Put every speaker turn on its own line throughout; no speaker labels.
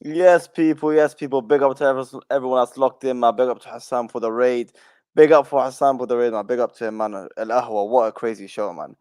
Yes, people. Yes, people. Big up to everyone that's locked in, man. Big up to Hassan for the raid. Big up for Hassan for the raid, man. Big up to him, man. Al Ahwa, what a crazy show, man.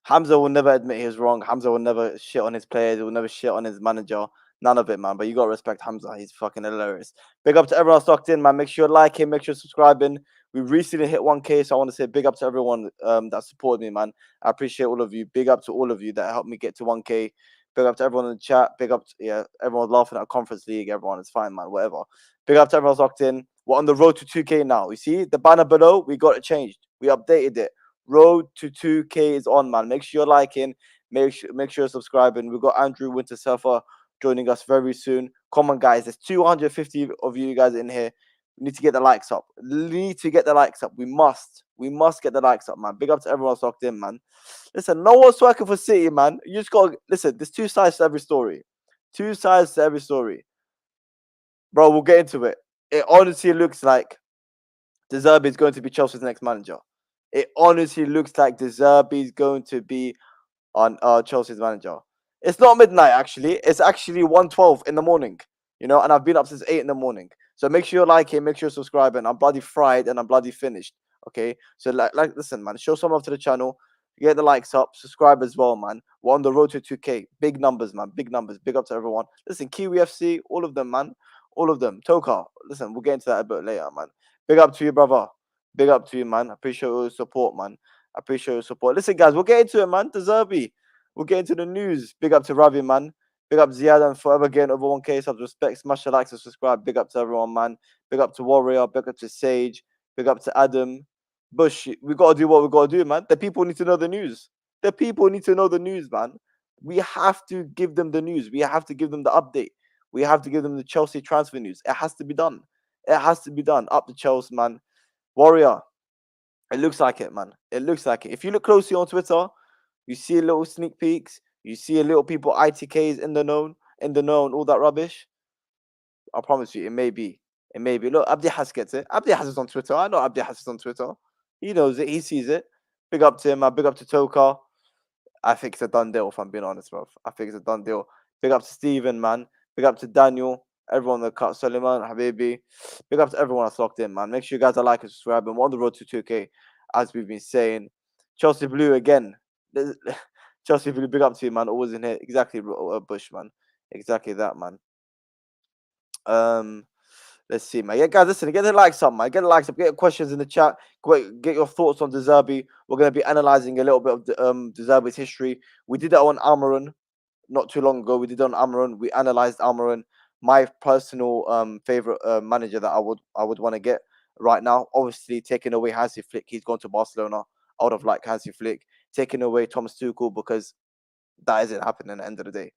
Hamza will never admit he's wrong. Hamza will never shit on his players. He will never shit on his manager. None of it, man. But you gotta respect Hamza. He's fucking hilarious. Big up to everyone that's locked in, man. Make sure you like him. Make sure you're subscribing. We recently hit 1K, so I want to say big up to everyone that supported me, man. I appreciate all of you. Big up to all of you that helped me get to 1K. Big up to everyone in the chat. Big up to, yeah, everyone's laughing at Conference League. Everyone is fine, man. Whatever. Big up to everyone's locked in. We're on the road to 2K now. You see the banner below? We got it changed. We updated it. Road to 2K is on, man. Make sure you're liking. Make sure you're subscribing. We've got Andrew Winter Surfer joining us very soon. Come on, guys. There's 250 of you guys in here. We need to get the likes up. Need to get the likes up. We must. We must get the likes up, man. Big up to everyone that's locked in, man. Listen, no one's working for City, man. You just gotta listen. There's two sides to every story. Two sides to every story, bro. We'll get into it. It honestly looks like De Zerbi is going to be Chelsea's next manager. It honestly looks like De Zerbi is going to be on Chelsea's manager. It's not midnight actually. It's actually 1:12 in the morning. And I've been up since 8 in the morning. So make sure you like it, make sure you subscribe, and I'm bloody fried and I'm bloody finished. Okay. So listen, man, show some love to the channel. Get the likes up, subscribe as well, man. We're on the road to 2K. Big numbers, man. Big numbers. Big up to everyone. Listen, Kiwi FC, all of them, man. All of them. Toka. Listen, we'll get into that a bit later, man. Big up to you, brother. Big up to you, man. I appreciate all your support, man. I appreciate your support. Listen, guys, we'll get into it, man. To Zerbi. We'll get into the news. Big up to Ravi, man. Big up Ziad and forever getting over 1K subs. Respect, smash the likes and subscribe. Big up to everyone, man. Big up to Warrior. Big up to Sage. Big up to Adam. Bush. We gotta do what we gotta do, man. The people need to know the news. The people need to know the news, man. We have to give them the news. We have to give them the update. We have to give them the Chelsea transfer news. It has to be done. It has to be done. Up the Chelsea, man. Warrior. It looks like it, man. It looks like it. If you look closely on Twitter, you see a little sneak peeks. You see a little people ITKs in the know, and all that rubbish. I promise you, it may be. It may be. Look, Abdi Has gets it. Abdi Has is on Twitter. I know Abdi Has is on Twitter. He knows it. He sees it. Big up to him, man. Big up to Toka. I think it's a done deal, if I'm being honest, bro. I think it's a done deal. Big up to Steven, man. Big up to Daniel. Everyone that cut Suleiman, Habibi. Big up to everyone that's locked in, man. Make sure you guys are like and subscribe. And we're on the road to 2K, as we've been saying. Chelsea Blue again. Chelsea Blue, big up to you, man. Always in here. Exactly, Bush, man. Exactly that, man. Um, let's see, man. Yeah, guys, listen, get the likes up, man. Get the likes up. Get your questions in the chat. Get your thoughts on De Zerbi. We're going to be analyzing a little bit of De Zerbi's history. We did that on Amaran not too long ago. We did it on Amaran. We analyzed Amaran. My personal favorite manager that I would want to get right now. Obviously, taking away Hansi Flick, he's gone to Barcelona. I would have liked Hansi Flick. Taking away Thomas Tuchel because that isn't happening at the end of the day.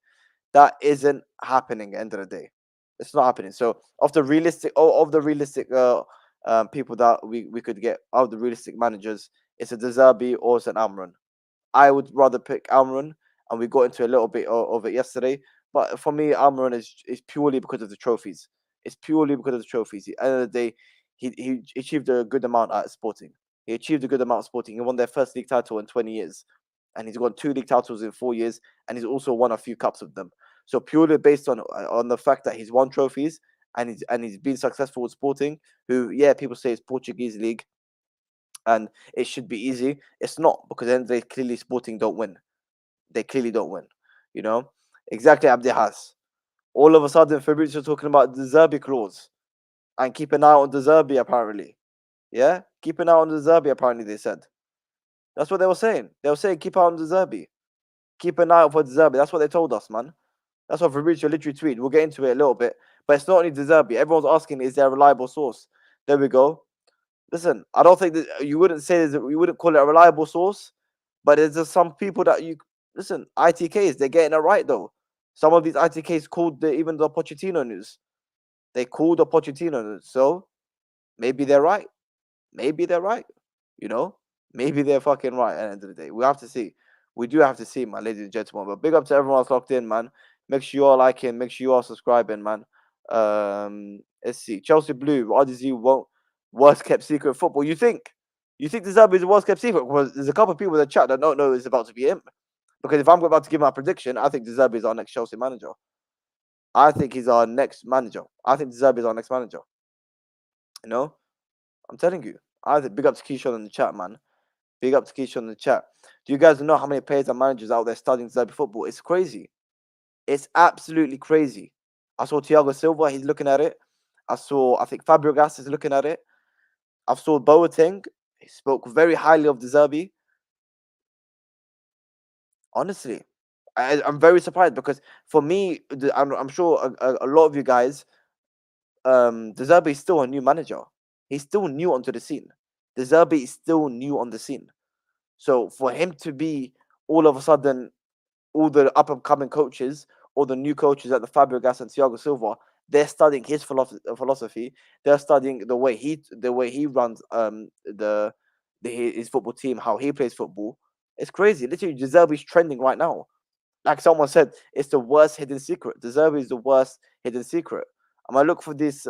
That isn't happening at the end of the day. It's not happening. So of the realistic people that we could get, of the realistic managers, it's a De Zerbi or it's an Amran. I would rather pick Amran, and we got into a little bit of it yesterday. But for me, Amran is purely because of the trophies. It's purely because of the trophies. At the end of the day, he achieved a good amount at Sporting. He achieved a good amount at Sporting. He won their first league title in 20 years, and he's won 2 league titles in 4 years, and he's also won a few cups with them. So purely based on the fact that he's won trophies and he's been successful with Sporting, who people say it's Portuguese league and it should be easy. It's not, because then they clearly Sporting don't win. They clearly don't win. You know exactly. Abdi Has. All of a sudden, Fabrizio talking about the Zerbi clause and keep an eye on the Zerbi. Apparently, yeah, keep an eye on the Zerbi. Apparently, they said that's what they were saying. They were saying keep an eye on the Zerbi. Keep an eye out for the Zerbi. That's what they told us, man. That's what Fabrizio literally tweeted. We'll get into it a little bit, but it's not only De Zerbi. Everyone's asking, is there a reliable source? There we go. Listen, I don't think that you wouldn't say that you wouldn't call it a reliable source, but there's just some people that you listen. ITKs, they're getting it right though. Some of these ITKs called even the Pochettino news. They called the Pochettino news, so maybe they're right. Maybe they're right. You know, maybe they're fucking right. At the end of the day, we have to see. We do have to see, man, ladies and gentlemen. But big up to everyone that's locked in, man. Make sure you are liking. Make sure you are subscribing, man. Let's see. Chelsea Blue. RDZ won't worst kept secret football. You think? You think the Zerbi is the worst kept secret? Because there's a couple of people in the chat that don't know it's about to be him. Because if I'm about to give my prediction, I think De Zerbi is our next Chelsea manager. I think he's our next manager. I think Zerbi is our next manager. You know, I'm telling you. I think big up to Keyshawn in the chat, man. Big up to Keyshawn in the chat. Do you guys know how many players and managers out there studying Zerbi football? It's crazy. It's absolutely crazy. I saw Thiago Silva. He's looking at it. I think Fabregas is looking at it. I saw Boateng. He spoke very highly of the Zerbi. Honestly, I'm very surprised because for me, I'm sure a lot of you guys, De Zerbi is still a new manager. He's still new onto the scene. De Zerbi is still new on the scene. So for him to be all of a sudden, all the up and coming coaches, or the new coaches like the Fabregas and Thiago Silva, they're studying his philosophy. They're studying the way he runs his football team, how he plays football. It's crazy. Literally, De Zerbi is trending right now. Like someone said, it's the worst hidden secret. De Zerbi is the worst hidden secret. I'm gonna look for this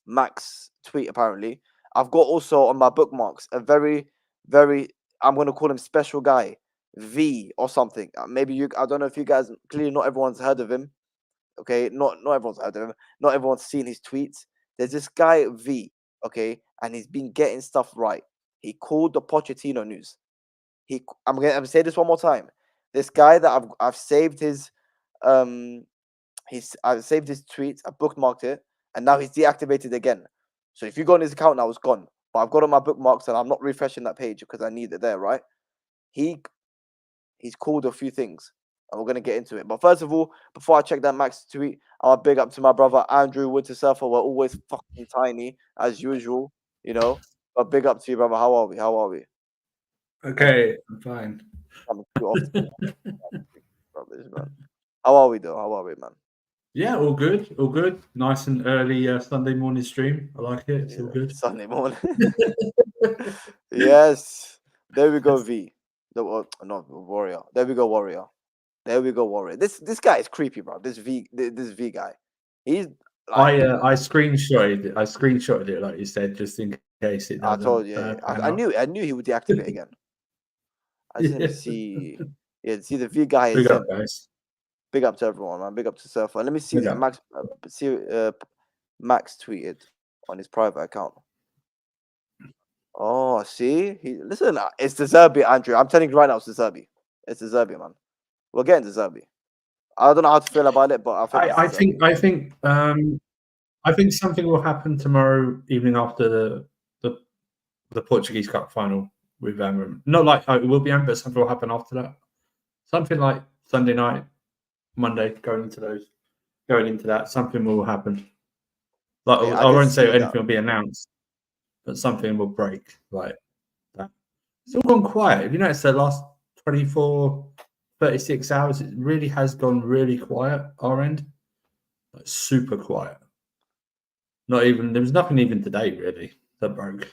Max tweet. Apparently, I've got also on my bookmarks a very, very, I'm gonna call him special guy, V or something. Maybe you. I don't know if you guys. Clearly, not everyone's heard of him. Okay, not everyone's heard of him. Not everyone's seen his tweets. There's this guy V. Okay, and he's been getting stuff right. He called the Pochettino news. I'm gonna say this one more time. This guy that I've saved his I've saved his tweets, I bookmarked it, and now he's deactivated again. So if you go on his account now, it's gone. But I've got it on my bookmarks and I'm not refreshing that page because I need it there, right? He's called a few things and we're gonna get into it. But first of all, before I check that Max tweet, I'll big up to my brother Andrew Wintersurfer. We're always fucking tiny as usual, you know. But big up to you, brother. How are we? How are we?
Okay, I'm fine.
Coming too often. Rubbish, man. How are we though? How are we, man?
Yeah, all good, all good. Nice and early Sunday morning stream. I like it. It's all good.
Sunday morning. Yes. There we go, V. No, Warrior. There we go, Warrior. There we go, Warrior. This guy is creepy, bro. This V guy. He's like,
I screenshotted it. I screenshotted it, like you said, just in case it
I
doesn't.
told you. I knew he would deactivate again. I just need to see. Yeah, see the V guy is
Big up, guys.
Big up to everyone, man. Big up to Surfer. Let me see.
Big up.
Max tweeted on his private account. Oh, see, listen. It's the Zerbi, Andrew. I'm telling you right now, it's the Zerbi. It's the Zerbi, man. We're getting the Zerbi. I don't know how to feel about it, but I
think something will happen tomorrow evening after the Portuguese Cup final with not like it will be but something will happen after that. Something like Sunday night, Monday, going into that, something will happen. Like I won't say anything will be announced, but something will break like that. It's all gone quiet. If you notice the last 24, 36 hours, it really has gone really quiet, our end. Like super quiet. There was nothing even today really that broke.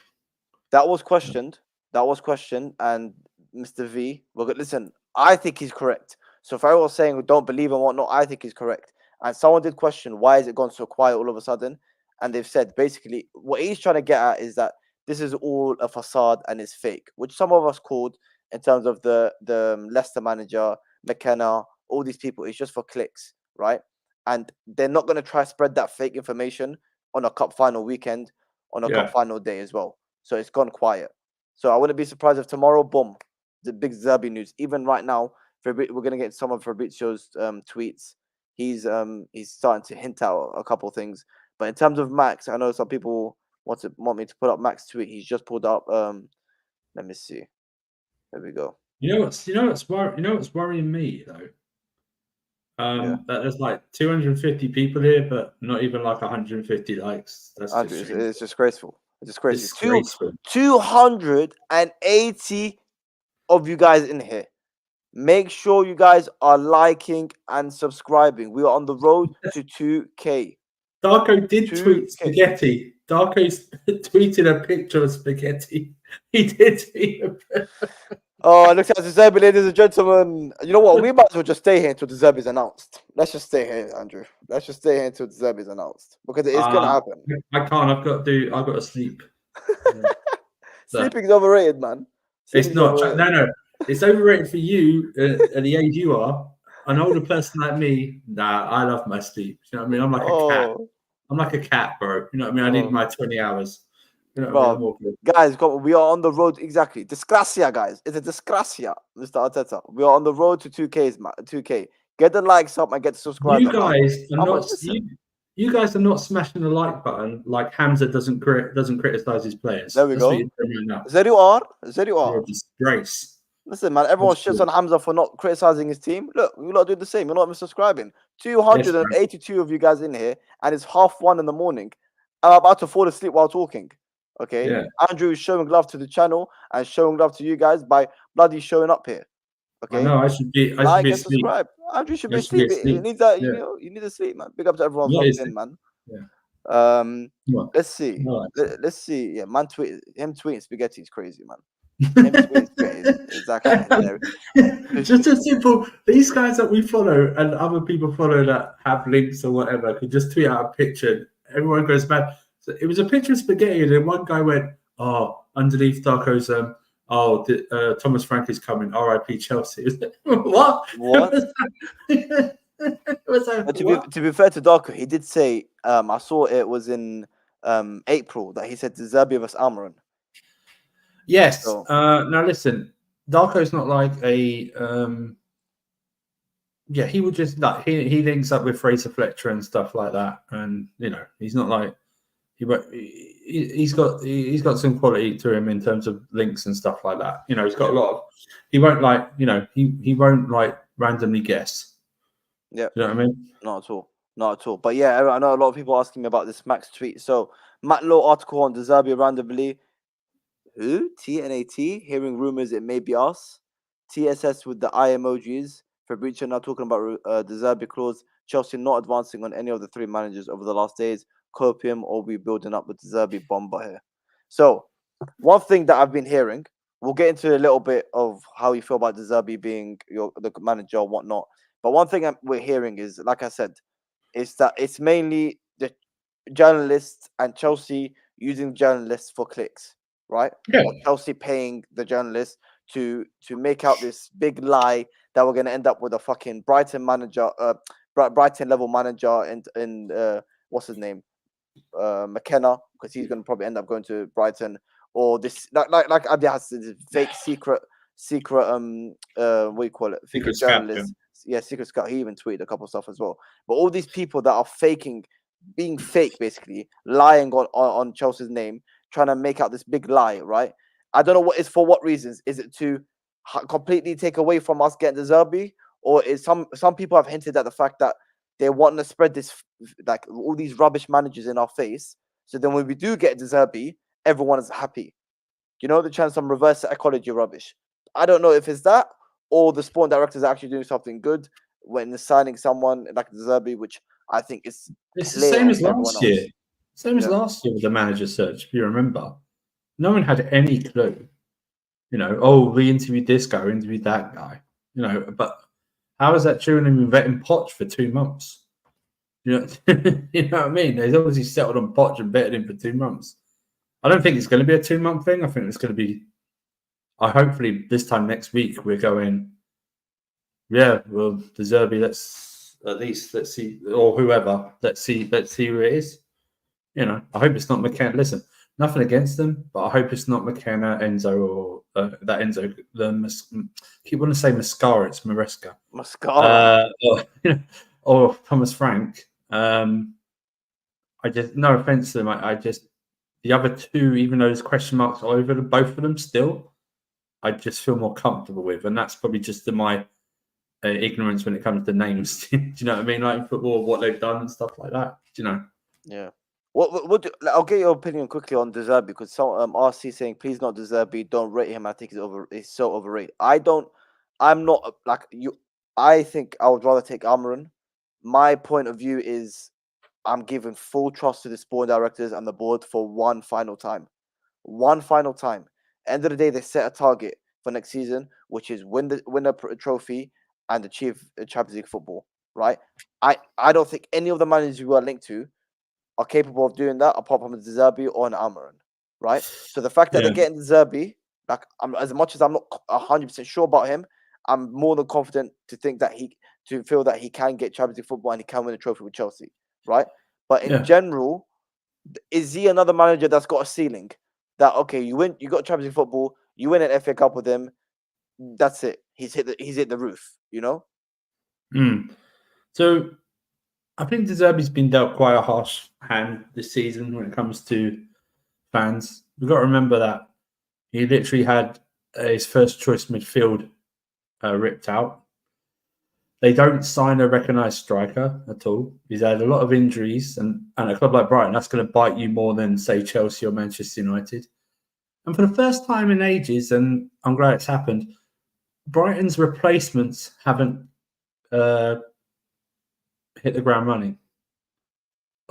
That was questioned. And Mr. V, listen, I think he's correct. So if I was saying don't believe and whatnot, I think he's correct. And someone did question why is it gone so quiet all of a sudden? And they've said basically what he's trying to get at is that this is all a facade and it's fake, which some of us called in terms of the Leicester manager, McKenna, all these people. It's just for clicks, right? And they're not going to try to spread that fake information on a cup final weekend, on a cup final day as well. So it's gone quiet. So I wouldn't be surprised if tomorrow, boom, the big Zerbi news. Even right now, we're going to get some of Fabrizio's tweets. He's starting to hint out a couple things. But in terms of Max, I know some people want me to put up Max tweet. He's just pulled up. Let me see. There we go.
You know what's worrying me though. That there's like 250 people here, but not even like 150 likes. That's
Andrew, it's disgraceful. It's disgraceful.
Disgraceful.
280 of you guys in here. Make sure you guys are liking and subscribing. We are on the road to 2K.
Darko did tweet spaghetti. Darko tweeted a picture of spaghetti. He did.
Oh, it looks like the Zerbi, ladies and gentlemen. You know what? We might as well just stay here until the Zerbi is announced. Let's just stay here, Andrew. Let's just stay here until the Zerbi is announced because it is going to happen.
I can't. I've got to sleep.
Sleeping is overrated, man.
It's not. No. It's overrated for you at the age you are. an older person like me, nah, I love my sleep. You know what I mean? I'm like a cat.
Oh,
I'm like a cat, bro. You know what I mean? I need
oh,
my 20 hours. You know what I mean? I'm
bro.
all good.
Guys, we are on the road. Exactly. Disgracia, guys. It's a disgracia, Mr. Arteta. We are on the road to 2Ks, man. 2K. Get the likes up and get the
You
subscribers up.
guys are
How much?
not
Listen.
you guys are not smashing the like button like Hamza doesn't criticize his players.
There we
That's what
go.
you're doing right now.
Zeri are. Zeri
You're
are.
a disgrace.
Listen, man, everyone shits on Hamza for not criticizing his team. Look, you lot do the same. You're not even subscribing.
Yes,
282 of you guys in here, and it's 1:30 in the morning. I'm about to fall asleep while talking. Okay?
Yeah.
Andrew is showing love to the channel and showing love to you guys by bloody showing up here.
I
Okay?
know. I should be
Like and
asleep.
subscribe. Andrew should
I
be
should be
asleep. He
asleep.
needs that,
Yeah.
you need to sleep, man. Big up to everyone
What
logged
is
in,
it?
man.
Yeah.
Let's see.
No,
Let's see. Yeah, man, him tweeting spaghetti is crazy, man. Him tweeting spaghetti is exactly hilarious.
Just a simple. These guys that we follow and other people follow that have links or whatever could just tweet out a picture. Everyone goes mad. So it was a picture of spaghetti, and then one guy went, "Oh, underneath Darko's Thomas Frank is coming. R.I.P. Chelsea." What?
What?
Was that,
To be fair to Darko, he did say, I saw it was in April that he said to Zerbi vs Almiron.
Yes.
So,
Now listen, Darko's not like a. Yeah, he would just like he links up with Fraser Fletcher and stuff like that, and he's not like he's got some quality to him in terms of links and stuff like that. He's got a lot of. He won't like he won't like randomly guess.
yeah,
you know what I mean?
not at all. But yeah, I know a lot of people asking me about this Max tweet. So Matt Lowe article on Zerbi randomly. Who? TNAT? Hearing rumors it may be us. TSS with the eye emojis. Fabrizio now talking about the Zerbi clause. Chelsea not advancing on any of the three managers over the last days. Copium or we building up with the Zerbi bomber here. So, one thing that I've been hearing, we'll get into a little bit of how you feel about the Zerbi being the manager or whatnot. But one thing we're hearing is, like I said, is that it's mainly the journalists and Chelsea using journalists for clicks, right?
Yeah.
Or Chelsea paying the journalists to make out this big lie that we're going to end up with a fucking Brighton manager, Brighton level manager, and what's his name, McKenna, because he's going to probably end up going to Brighton, or this like Abdi has this fake secret what do you call it? Secret journalist. Yeah, secret scout. He even tweeted a couple of stuff as well. But all these people that are being fake, basically lying on Chelsea's name, trying to make out this big lie, right? I don't know for what reasons. Is it to completely take away from us getting the Zerbi, or is some people have hinted at the fact that they want to spread this like all these rubbish managers in our face, so then when we do get the Zerbi, everyone is happy. They're trying some reverse psychology rubbish. I don't know if it's that or the sport directors are actually doing something good when signing someone like the Zerbi, which I think is
It's the same as last year.
Else.
Same as last year with the manager search, if you remember. No one had any clue. We interviewed this guy, we interviewed that guy. But how is that chewing and vetting Poch for 2 months? You know what I mean? They've obviously settled on Poch and vetted him for 2 months. I don't think it's going to be a 2-month thing. I think it's going to be. Hopefully this time next week we're going. Yeah, well, the Zerbi. Let's see, or whoever. Let's see who it is. I hope it's not McKenna. Listen, nothing against them, but I hope it's not McKenna, Enzo, or that Enzo. Keep wanting to say Mascara. It's Maresca.
Mascara.
Or Thomas Frank. I just, no offense to them. I just, the other two, even though there's question marks all over both of them still, I just feel more comfortable with. And that's probably just my ignorance when it comes to names. Do you know what I mean? Like in football, what they've done and stuff like that. Do you know?
Yeah. I'll get your opinion quickly on De Zerbi, because some RC saying please not De Zerbi, don't rate him. I think he's so overrated. I'm not like you. I think I would rather take Almiron. My point of view is I'm giving full trust to the sport directors and the board for one final time. One final time. End of the day, they set a target for next season, which is win a trophy and achieve Champions League football. Right? I don't think any of the managers we are linked to are capable of doing that apart from Zerbi or an Almiron. Right? So the fact that they're getting Zerbi, like as much as I'm not 100% sure about him, I'm more than confident to think that to feel that he can get Champions League football and he can win a trophy with Chelsea, right? But in
Yeah.
general, is he another manager that's got a ceiling? That okay, you got Champions League football, you win an FA Cup with him, that's it. He's hit the roof, you know.
So I think De Zerbi's been dealt quite a harsh hand this season when it comes to fans. We've got to remember that he literally had his first choice midfield ripped out. They don't sign a recognised striker at all. He's had a lot of injuries, and a club like Brighton, that's going to bite you more than, say, Chelsea or Manchester United. And for the first time in ages, and I'm glad it's happened, Brighton's replacements haven't hit the ground running.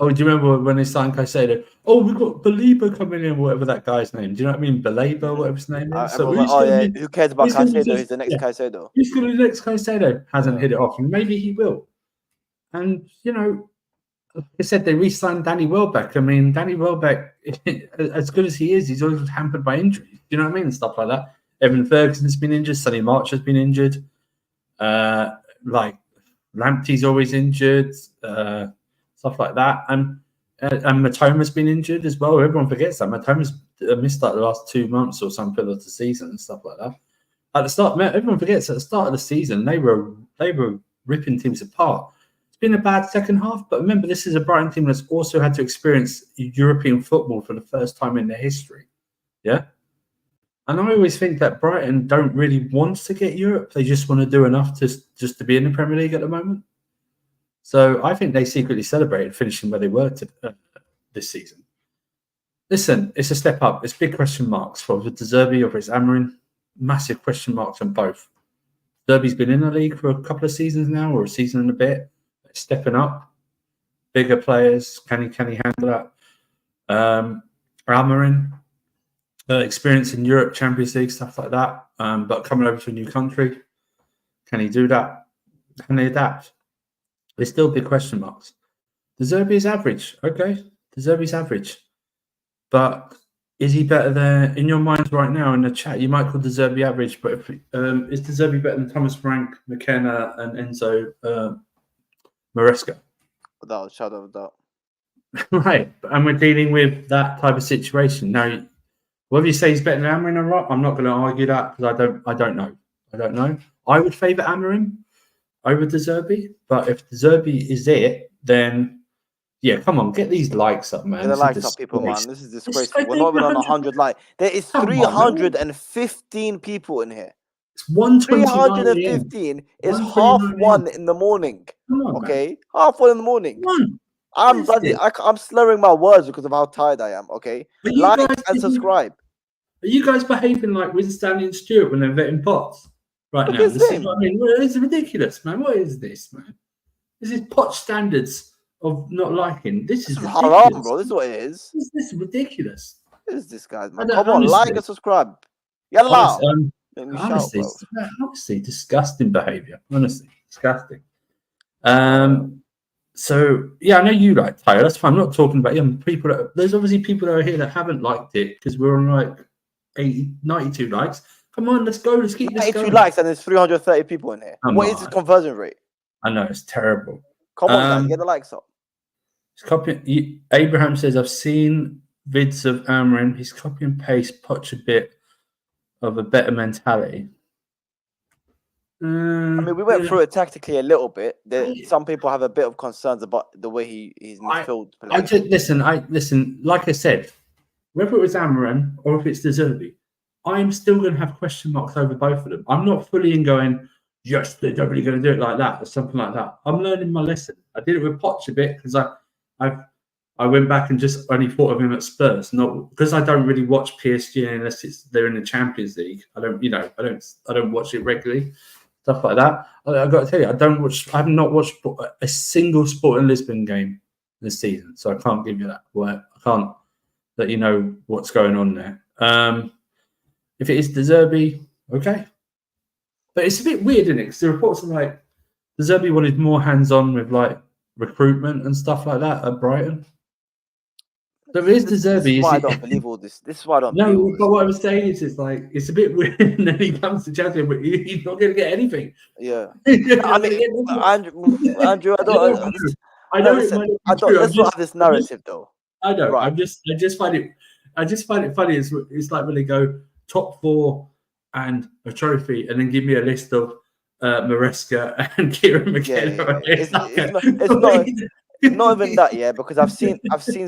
Oh, do you remember when they signed Caicedo? Oh, we've got Baleba coming in, whatever that guy's name. Do you know what I mean? Baleba, whatever his name is.
Who cares about Caicedo? He's the next Caicedo.
Who's going to be the next Caicedo? Hasn't hit it off, and maybe he will. And, you know, like I said, they re-signed Danny Welbeck. I mean, Danny Welbeck, as good as he is, he's always hampered by injuries. Do you know what I mean? Stuff like that. Evan Ferguson's been injured. Sonny March has been injured. Like, Lamptey's always injured. Stuff like that. And Matoma's been injured as well. Everyone forgets that. Matoma's missed like the last 2 months or something of the season and stuff like that. At the start, everyone forgets at the start of the season, they were ripping teams apart. It's been a bad second half, but remember, this is a Brighton team that's also had to experience European football for the first time in their history. Yeah? And I always think that Brighton don't really want to get Europe. They just want to do enough just to be in the Premier League at the moment. So I think they secretly celebrated finishing where they were this season. Listen, it's a step up. It's big question marks for De Zerbi or for it's Amorim. Massive question marks on both. Zerbi's been in the league for a couple of seasons now, or a season and a bit. Stepping up, bigger players. Can he handle that? Amorim, experience in Europe, Champions League, stuff like that. But coming over to a new country, can he do that? Can they adapt? There's still big question marks. De Zerbi is average, okay? De Zerbi's average. But is he better than, in your minds right now in the chat, you might call De Zerbi average, but if, is De Zerbi better than Thomas Frank, McKenna, and Enzo Maresca?
Without a shadow of a doubt.
Right, and we're dealing with that type of situation. Now, whether you say he's better than Amorim or not, I'm not going to argue that because I don't know. I would favour Amorim over De Zerbi, but if De Zerbi is it, then yeah, come on, get these likes up, man.
Get the likes up, people, man. This is disgraceful. We're not even on 100 likes. There is 315 people in here.
It's 1:29
315 is half one in the morning.
Come on,
okay,
man.
Half one in the morning. I'm slurring my words because of how tired I am. Okay, like and subscribe.
Are you guys behaving like Winstanley and Stewart when they're vetting pots right now? This is what I mean. It's ridiculous, man. What is this, man? This is pot standards of not liking. This is
haram, bro. This is what it is.
This is ridiculous.
What is this, guys, man? Come on, like and subscribe. Yalla.
Honestly, disgusting behaviour. Honestly, disgusting. So yeah, I know you like Tyler. That's fine. I'm not talking about people. There's obviously people that are here that haven't liked it because we're on like 92 likes. Come on, let's go. Let's keep this going.
92 likes and there's 330 people in here. What is the conversion rate?
I know it's terrible.
Come on, guys, get the likes up.
Abraham says, I've seen vids of Amorim. He's copy and paste Poch a bit of a better mentality.
I mean, we went through it tactically a little bit. Some people have a bit of concerns about the way he's midfield.
Listen. Like I said, whether it was Amorim or if it's De Zerbi, I'm still going to have question marks over both of them. I'm not fully in going, yes, they're definitely going to do it like that or something like that. I'm learning my lesson. I did it with Poch a bit because I went back and just only thought of him at Spurs, not because I don't really watch PSG unless they're in the Champions League. I don't watch it regularly. Stuff like that. I've got to tell you, I have not watched a single Sporting Lisbon game this season, so I can't give you that. I can't let you know what's going on there. If it is De Zerbi, okay. But it's a bit weird, isn't it? Because the reports are like De Zerbi wanted more hands-on with like recruitment and stuff like that at Brighton. There is the
This
Zerbi.
is why I don't believe all this. This is why I don't believe all
No,
this.
but what I was saying is, it's like it's a bit weird. And then he comes to Chelsea, but he's not going to get anything.
Yeah.
He's
No, I
not gonna
mean,
get nothing.
Andrew, I
I know,
don't.
I
No,
know it
listen,
might not
I
be
don't.
true.
Let's not have this narrative, though.
I know.
Right.
I just find it funny. It's like when they go top 4 and a trophy, and then give me a list of Maresca and Kieran McKenna.
It's not even that, yeah, because I've seen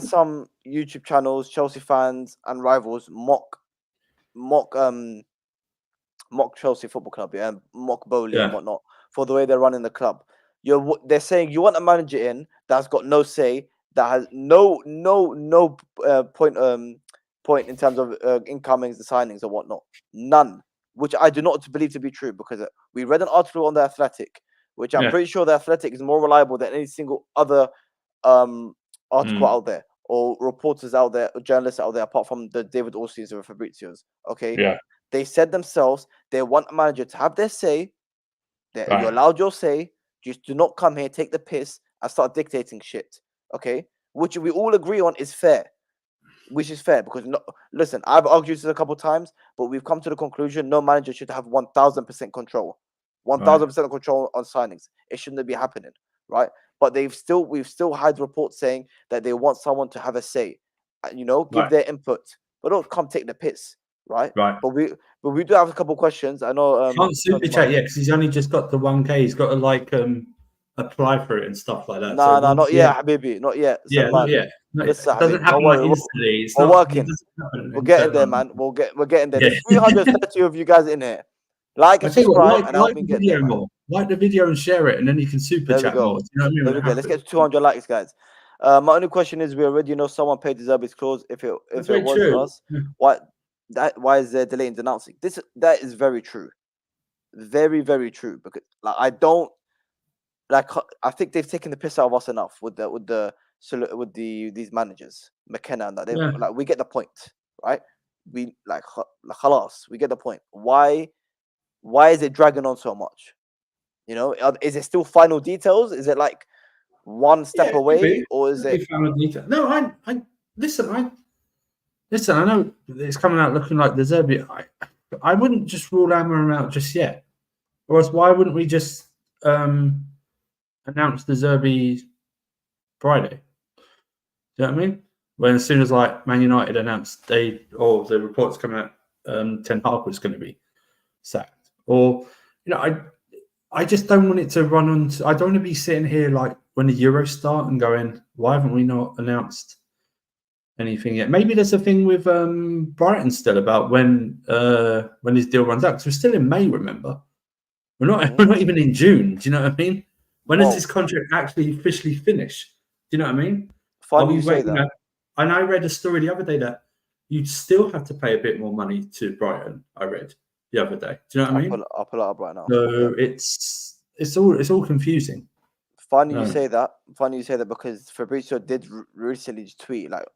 some YouTube channels, Chelsea fans and rivals mock Chelsea Football Club, yeah, and mock Bowley and
Yeah.
whatnot for the way they're running the club. They're saying you want a manager in that's got no say, that has no point in terms of incomings, the signings or whatnot. None, which I do not believe to be true, because we read an article on the Athletic, which I'm pretty sure the Athletic is more reliable than any single other article out there, or reporters out there, or journalists out there, apart from the David Orsi's or Fabrizio's. Okay.
Yeah.
They said themselves they want a manager to have their say. You're allowed your say. Just do not come here, take the piss, and start dictating shit. Okay? Which we all agree on is fair. Which is fair, because listen, I've argued this a couple of times, but we've come to the conclusion no manager should have 1000% control. 1000% control on signings. It shouldn't be happening, right? But we've still had reports saying that they want someone to have a say, give their input, but don't come take the piss. Right. But we do have a couple of questions. I know.
Can't super chat yet because he's only just got the 1K. He's got to apply for it and stuff like that.
No, not yet, Habibi. Not yet.
Yeah, not yet.
Listen,
it doesn't happen like instantly.
We're working. We're getting there, man. We're getting there. There's 330 of you guys in here. Like and subscribe, and help me get there, man.
Like the video and share it, and then you can super chat more. You know what I mean?
There we go. Let's get to 200 likes, guys. My only question is: we already know someone paid Zerbi's clause. If it was us, why is there delay in denouncing? That is very true, very, very true. Because I think they've taken the piss out of us enough with these managers, McKenna and that. We get the point, right? We halas, we get the point. Why is it dragging on so much? Is it still final details? Is it like one step away, or is it
final detail? No, I listen. I know it's coming out looking like the Zerbi. I wouldn't just rule Amorim out just yet. Or else, why wouldn't we just announce the Zerbi Friday? Do you know what I mean? When as soon as Man United announced the reports coming out, Ten Hag was going to be sacked. Or I just don't want it to run on. I don't want to be sitting here when the Euros start and going, why haven't we not announced anything yet? Maybe there's a thing with Brighton still about when his deal runs out, because we're still in May. Remember, we're not even in June. Do you know what I mean? When does this contract actually officially finish? Do you know what I mean?
Funny you say that.
And I read a story the other day that you'd still have to pay a bit more money to Brighton. I read the other day. Do you know what I mean?
I'll pull it up right now.
So it's all confusing.
Funny you say that. Because Fabrizio did recently tweet not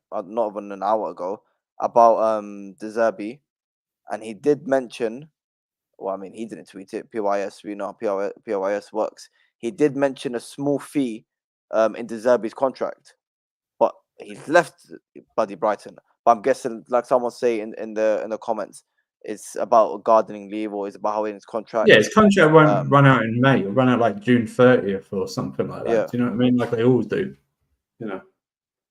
even an hour ago about the Zerbi, and he did mention. Well, I mean, he didn't tweet it. PYS, we know how PYS works. He did mention a small fee in the Zerbi's contract, but he's left bloody Brighton. But I'm guessing, like someone say in the comments, it's about gardening leave, or it's about how in his contract.
Yeah, his contract won't run out in May. It'll run out June 30th or something like that.
Yeah.
Do you know what I mean? Like they always do.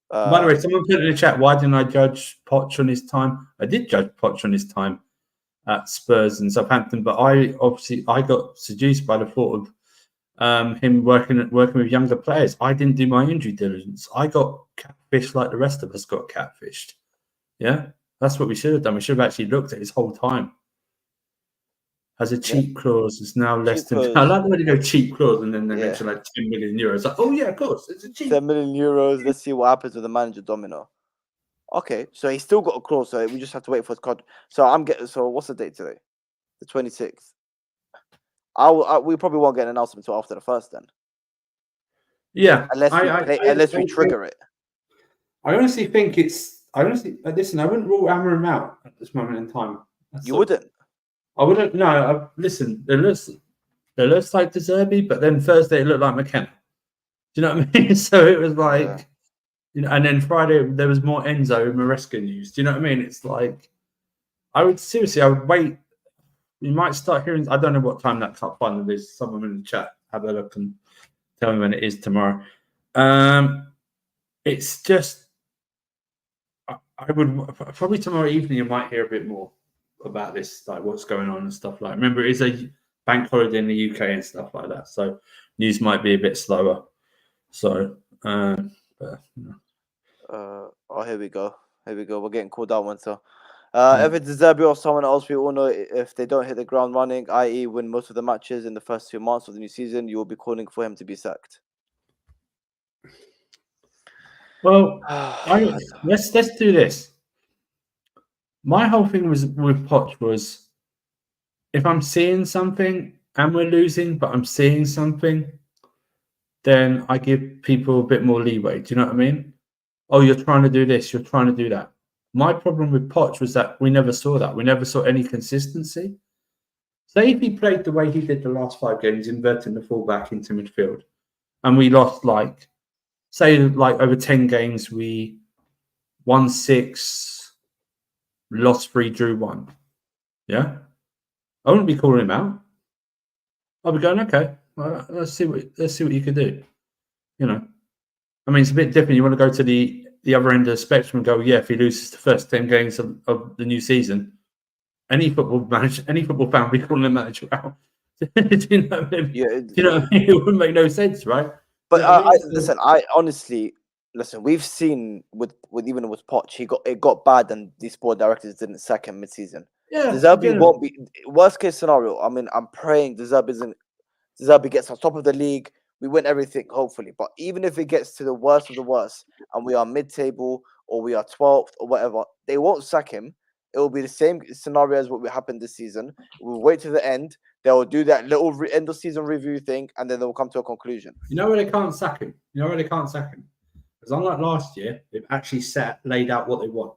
By the way, someone put in the chat, why didn't I judge Poch on his time? I did judge Poch on his time at Spurs and Southampton, but I got seduced by the thought of him working with younger players. I didn't do my own due diligence. I got catfished like the rest of us got catfished. Yeah, that's what we should have done. We should have actually looked at his whole time. Has a cheap clause. It's now less than. I like the way they go cheap clause, and then they mention 10 million euros. Like, oh yeah, of course, it's a cheap.
10 million euros. Let's see what happens with the manager domino. Okay, so he's still got a clause, so we just have to wait for his contract. So what's the date today? The 26th. We probably won't get an announcement until after the 1st then.
Yeah,
unless we trigger it.
I honestly think listen. I wouldn't rule Amorim out at this moment in time.
You wouldn't.
I wouldn't. No, listen. It looks like Zerbi, but then Thursday it looked like McKenna. Do you know what I mean? So it was like, And then Friday there was more Enzo and Maresca news. Do you know what I mean? It's like I would wait. You might start hearing. I don't know what time that cup final is. Someone in the chat have a look and tell me when it is tomorrow. It's just I would probably tomorrow evening you might hear a bit more about this, like what's going on and stuff like. Remember, it is a bank holiday in the UK and stuff like that, so news might be a bit slower. So, but,
here we go. We're getting called out one. So, if it's Zerbi or someone else, we all know if they don't hit the ground running, i.e., win most of the matches in the first 2 months of the new season, you will be calling for him to be sacked.
Well, let's do this. My whole thing with Poch was, if I'm seeing something and we're losing, but I'm seeing something, then I give people a bit more leeway. Do you know what I mean? Oh, you're trying to do this, you're trying to do that. My problem with Poch was that we never saw that. We never saw any consistency. Say if he played the way he did the last 5 games, inverting the fullback into midfield, and we lost over 10 games, we won 6, lost 3, drew 1. Yeah? I wouldn't be calling him out. I'll be going, okay, well, let's see what you can do. You know, I mean, it's a bit different. You want to go to the other end of the spectrum and go, yeah, if he loses the first 10 games of the new season, any football fan will be calling the manager out. Do you know what I mean?
Yeah,
do you know what I mean? It wouldn't make no sense, right?
But I honestly listen. We've seen with even with Poch, it got bad, and the sport directors didn't sack him mid-season.
Yeah,
Zerbi won't be worst case scenario. I mean, I'm praying Zerbi gets on top of the league. We win everything, hopefully. But even if it gets to the worst of the worst, and we are mid-table or we are 12th or whatever, they won't sack him. It will be the same scenario as what happened this season. We'll wait to the end. They will do that little end of season review thing, and then they will come to a conclusion.
You know where they can't sack him? Because unlike last year, they've actually laid out what they want.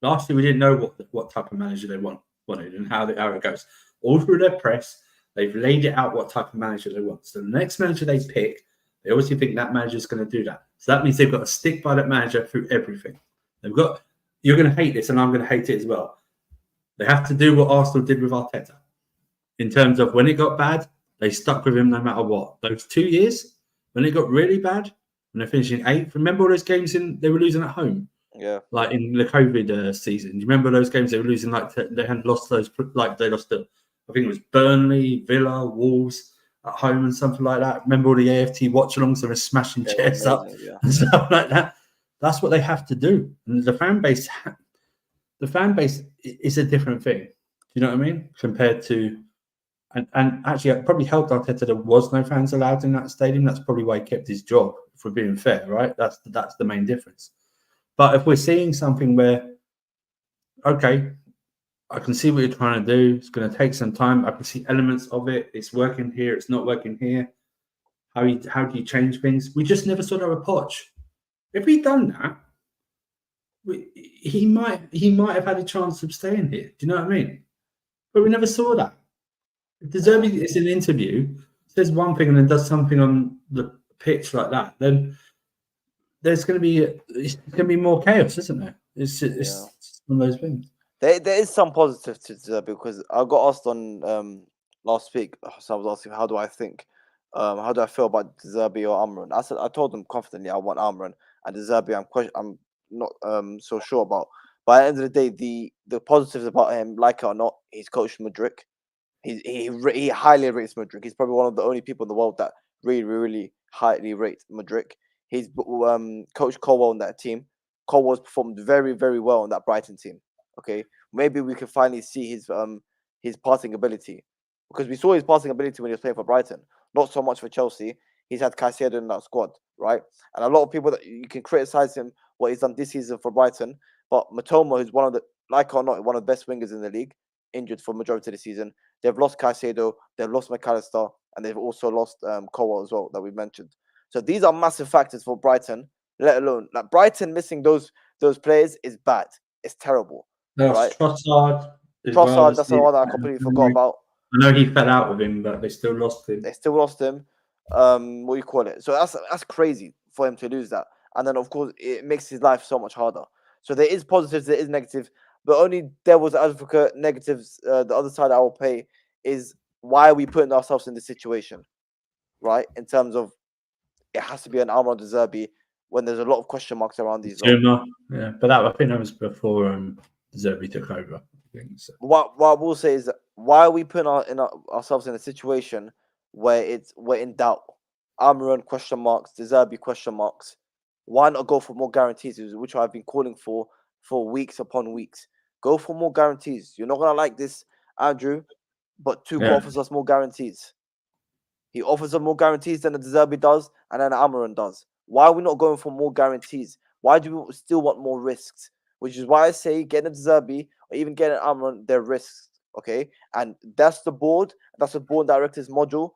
Last year, we didn't know what type of manager they wanted and how it goes. All through their press, they've laid it out what type of manager they want. So the next manager they pick, they obviously think that manager is going to do that. So that means they've got to stick by that manager through everything. You're going to hate this, and I'm going to hate it as well. They have to do what Arsenal did with Arteta. In terms of when it got bad, they stuck with him no matter what. Those 2 years, when it got really bad, when they're finishing 8th, remember all those games they were losing at home?
Yeah.
Like in the COVID season. Do you remember those games they were losing? Like they hadn't lost those, like they lost I think it was Burnley, Villa, Wolves at home and something like that. Remember all the AFT watch-alongs? They were smashing chairs up and stuff like that. That's what they have to do. And the fan base is a different thing. Do you know what I mean? Compared to, and actually, it probably helped Arteta. There was no fans allowed in that stadium. That's probably why he kept his job. If we're being fair, right? That's the main difference. But if we're seeing something where, okay, I can see what you're trying to do. It's going to take some time. I can see elements of it. It's working here. It's not working here. How do you change things? We just never saw that with Poch. If he'd done that, he might have had a chance of staying here. Do you know what I mean? But we never saw that. If Zerbi is in an interview, says one thing and then does something on the pitch like that, then there's going to be more chaos, isn't there? It's one of those things.
There is some positive to Zerbi, because I got asked on last week. So I was asking, how do I feel about Zerbi or Amran? I told them confidently I want Amran, and Zerbi I'm not so sure about. But at the end of the day, the positives about him, like it or not, he's coached Mudryk. He highly rates Mudryk. He's probably one of the only people in the world that really, really highly rates Mudryk. He's coached Colwell on that team. Colwell's performed very, very well on that Brighton team. Okay, maybe we can finally see his passing ability, because we saw his passing ability when he was playing for Brighton. Not so much for Chelsea. He's had Caicedo in that squad, right? And a lot of people that you can criticize him what he's done this season for Brighton, but Matoma, who's one of the, like or not, one of the best wingers in the league, injured for majority of the season. They've lost Caicedo, they've lost McAllister, and they've also lost Colwell as well, that we mentioned. So these are massive factors for Brighton. Let alone like Brighton missing those players is bad. It's terrible. Right?
Trossard.
Trossard, that's the one that I completely forgot about.
I know he fell out with him, but they still lost him.
What do you call it? So that's crazy for him to lose that. and then of course it makes his life so much harder. So there is positives, there is negative, but only devil's advocate negatives. The other side I will pay is why are we putting ourselves in this situation, right? In terms of it has to be an Amron Zerbi when there's a lot of question marks around these.
Yeah, but I think that was before Zerbi took over. I think so.
What I will say is that why are we putting ourselves in a situation where we're in doubt? Amron question marks, Zerbi question marks. Why not go for more guarantees, which I've been calling for weeks upon weeks? Go for more guarantees. You're not gonna like this, Andrew, but Tuchel offers us more guarantees. He offers us more guarantees than the Zerbi does, and then Amron does. Why are we not going for more guarantees? Why do we still want more risks? Which is why I say getting a Zerbi or even getting Amron, they're risks. Okay, and that's the board. That's the board directors model.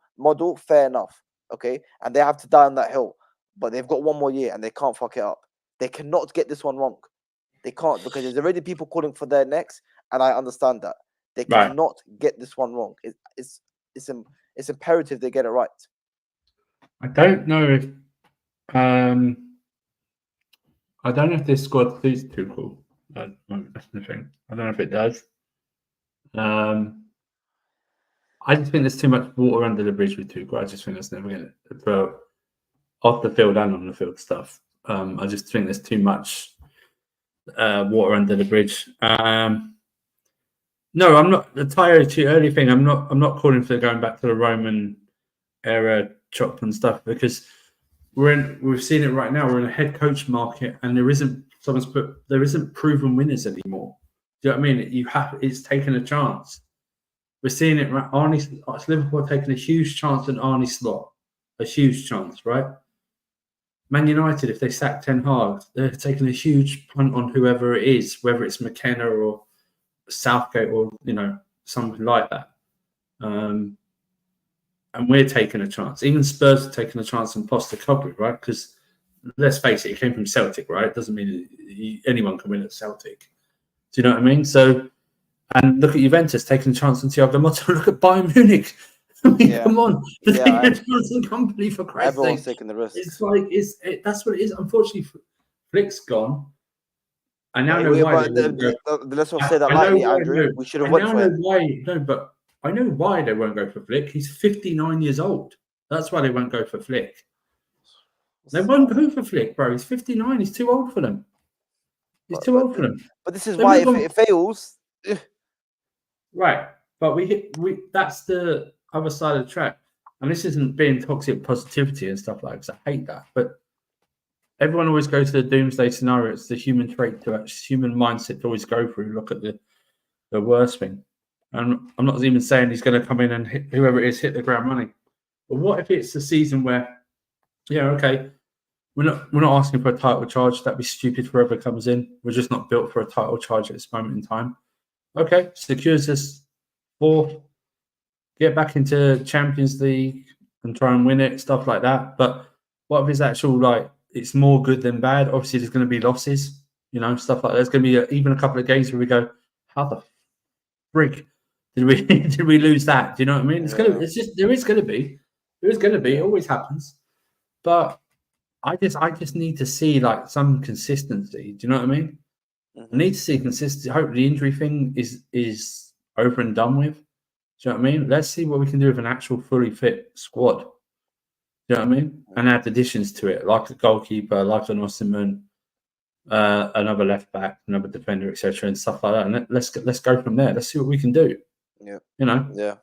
Fair enough. Okay, and they have to die on that hill. But they've got one more year and they can't fuck it up. They cannot get this one wrong. They can't, because there's already people calling for their next, and I understand that. They cannot get this one wrong. It's imperative they get it right.
I don't know if this squad suits Tuchel. That's the thing. I don't know if it does. I just think there's too much water under the bridge with Tuchel. I just think that's never going to for off the field and on the field stuff. I just think there's too much water under the bridge. No, I'm not. The too early thing. I'm not calling for going back to the Roman era chop and stuff, because we've seen it right now. We're in a head coach market, and there isn't proven winners anymore. Do you know what I mean? It's taken a chance. We're seeing it. Liverpool taking a huge chance on Arne Slot, a huge chance, right? Man United, if they sack Ten Hag, they're taking a huge punt on whoever it is, whether it's McKenna or Southgate or something like that. And we're taking a chance. Even Spurs are taking a chance on Postecoglou, right? Because let's face it, it came from Celtic, right? It doesn't mean anyone can win at Celtic. Do you know what I mean? So, and look at Juventus taking a chance on Thiago Motta. Look at Bayern Munich. I mean, come on, taking a chance on Company, for Christ's sake.
Everyone's taking the risk.
It's like that's what it is. Unfortunately, Flick's gone. I now know why.
Let's not say that lightly, Andrew. We should have went for it.
But I know why they won't go for Flick. He's 59 years old. That's why they won't go for Flick. They won't go for Flick, bro. He's 59. He's too old for them. He's too old for them.
But this is why if it fails,
right? But that's the other side of the track. And this isn't being toxic positivity and stuff like that, because I hate that. But everyone always goes to the doomsday scenario. It's the human trait human mindset to always go through. Look at the worst thing. And I'm not even saying he's going to come in and hit whoever it is, hit the ground running. But what if it's a season where, okay, we're not asking for a title charge. That'd be stupid for whoever comes in. We're just not built for a title charge at this moment in time. Okay, secures us fourth. Get back into Champions League and try and win it, stuff like that. But what if it's actual, it's more good than bad? Obviously, there's going to be losses, stuff like that. There's going to be even a couple of games where we go, how the frig did we lose that? Do you know what I mean? There is going to be. It always happens. But I just need to see some consistency. Do you know what I mean? Mm-hmm. I need to see consistency. I hope the injury thing is over and done with. Do you know what I mean? Let's see what we can do with an actual fully fit squad. Do you know what I mean? And add additions to it, like a goalkeeper, like an Osimhen, another left back, another defender, etc., and stuff like that. And let's go from there. Let's see what we can do.
Yeah.
Yeah.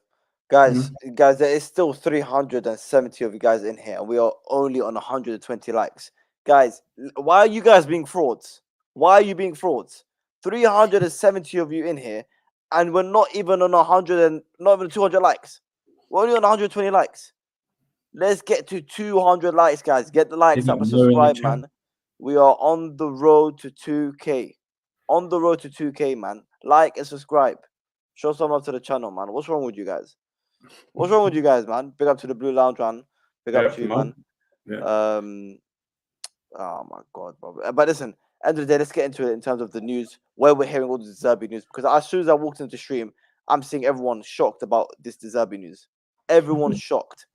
Guys, there is still 370 of you guys in here, and we are only on 120 likes. Guys, why are you guys being frauds? Why are you being frauds? 370 of you in here, and we're not even on 100 and not even 200 likes. We're only on 120 likes. Let's get to 200 likes, guys. Get the likes up and subscribe, man. We are on the road to 2K. On the road to 2K, man. Like and subscribe. Show some love to the channel, man. What's wrong with you guys? What's wrong with you guys, man? Big up to the Blue Lounge, man. Big up to you, man.
Yeah.
Oh my God, bro. But listen, end of the day, let's get into it in terms of the news, where we're hearing all the Zerbi news. Because as soon as I walked into the stream, I'm seeing everyone shocked about this Zerbi news. Everyone's shocked.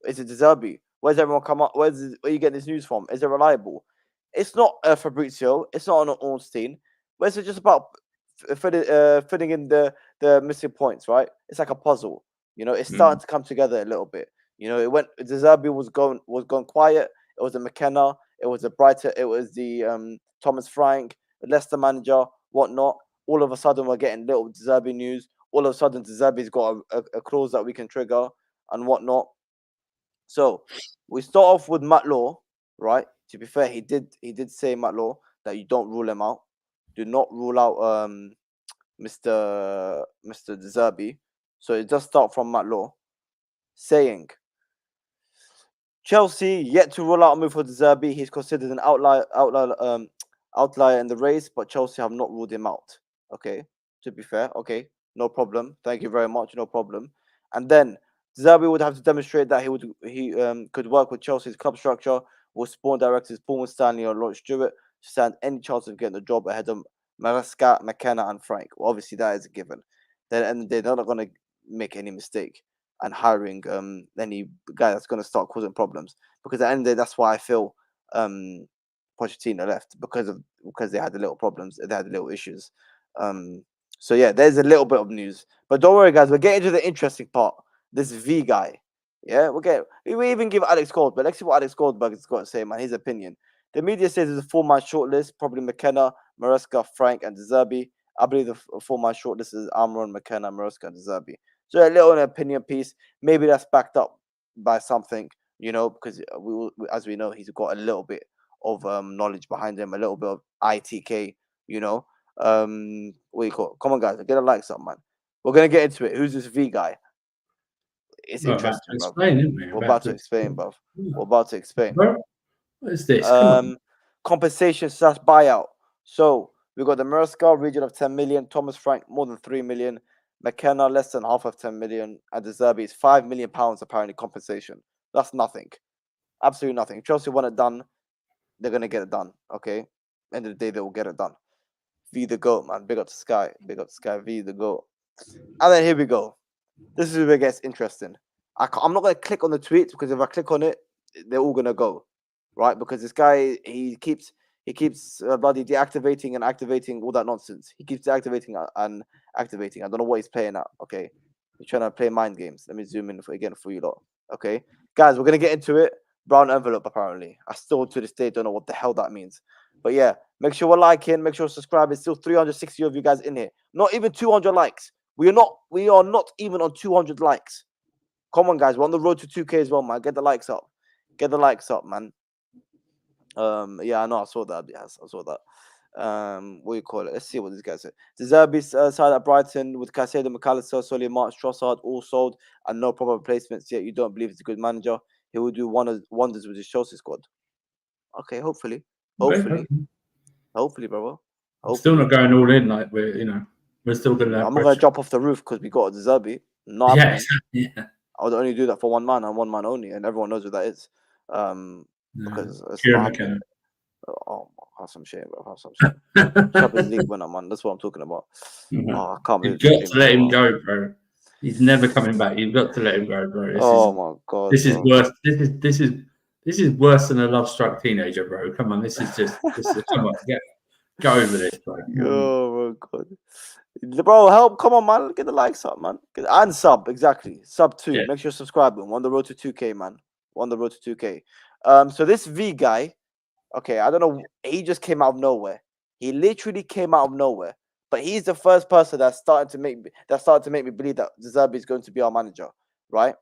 Is it Zerbi? Where's everyone come up? Where are you getting this news from? Is it reliable? It's not Fabrizio. It's not on Ornstein. But it's just about filling in the missing points, right? It's like a puzzle. It's starting to come together a little bit. It went. The Zerbi was going quiet. It was a McKenna. It was a Brighton. It was the Thomas Frank, Leicester manager, whatnot. All of a sudden, we're getting little Zerbi news. All of a sudden, Zerbi's got a clause that we can trigger and whatnot. So we start off with Matt Law, right? To be fair, he did say, Matt Law, that you don't rule him out. Do not rule out Mr. Zerbi. So it does start from Matt Law saying, Chelsea yet to rule out a move for Zerbi. He's considered an outlier in the race, but Chelsea have not ruled him out. Okay, to be fair, okay, no problem. Thank you very much, no problem. And then Zerbi would have to demonstrate that he could work with Chelsea's club structure, with Spawn directors Paul Stanley or Lawrence Stewart to stand any chance of getting the job ahead of Maresca, McKenna, and Frank. Well, obviously, that is a given. Then at the end of the day, they're not going to make any mistake and hiring any guy that's going to start causing problems. Because at the end of the day, that's why I feel Pochettino left, because they had the little problems, they had the little issues. So yeah, there's a little bit of news, but don't worry, guys. We're getting to the interesting part. This V guy, yeah, we even give Alex Goldberg. Let's see what Alex Goldberg has got to say, man. His opinion. The media says it's a 4-man shortlist, probably McKenna, Maresca, Frank, and Zerbi. I believe the 4-man shortlist is Amron, McKenna, Maresca, and Zerbi. So a little opinion piece. Maybe that's backed up by something, because as we know, he's got a little bit of knowledge behind him, a little bit of ITK, what do you call it? Come on, guys, get a like something, man. We're gonna get into it. Who's this V guy? It's interesting, bro. We're about to explain, bro. We're about to explain.
What is this? Come on.
Compensation / buyout. So we got the Maresca region of 10 million, Thomas Frank more than 3 million, McKenna less than half of 10 million, and the Zerbi is £5 million apparently compensation. That's nothing. Absolutely nothing. If Chelsea want it done, they're gonna get it done. Okay. End of the day, they will get it done. V the GOAT, man. Big up to Sky. Big up to Sky. V the GOAT. And then here we go. This is where it gets interesting. I'm not going to click on the tweets, because if I click on it, they're all going to go, right? Because this guy, he keeps bloody deactivating and activating all that nonsense. He keeps deactivating and activating. I don't know what he's playing at, okay? He's trying to play mind games. Let me zoom in again for you lot, okay? Guys, we're going to get into it. Brown envelope, apparently. I still, to this day, don't know what the hell that means. But yeah, make sure we're liking, make sure we're subscribing. It's still 360 of you guys in here. Not even 200 likes. We are not even on 200 likes. Come on, guys. We're on the road to 2K as well, man. Get the likes up. Get the likes up, man. Yeah, I know. I saw that. Yes, I saw that. What do you call it? Let's see what this guy said. The Zerbi side at Brighton with Caicedo, McAllister, Solly, March, Trossard, all sold and no proper replacements yet. You don't believe he's a good manager. He will do wonders with his Chelsea squad. Okay, hopefully. Hopefully, brother.
Still not going all in, like we're still going to.
I'm not going to jump off the roof because we got the Zerbi. Not happening.
Yeah.
I would only do that for one man and one man only, and everyone knows who that is. Because it's
McKenna.
Oh, have some shame, bro. Have some shame. Champions League winner, man. That's what I'm talking about. I can't believe
you've got to let him go, bro. He's never coming back. You've got to let him go, bro.
My god.
This is worse. This is worse than a love-struck teenager, bro. Come on, this is come on, go over this, bro.
Oh my god. Bro, help! Come on, man. Get the likes up, man. And sub, exactly. Sub 2. Yeah. Make sure you subscribe. We're on the road to 2K, man. We're on the road to 2K. So this V guy, okay, I don't know. He just came out of nowhere. He literally came out of nowhere. But he's the first person that started to make me believe that Zerbi is going to be our manager, right?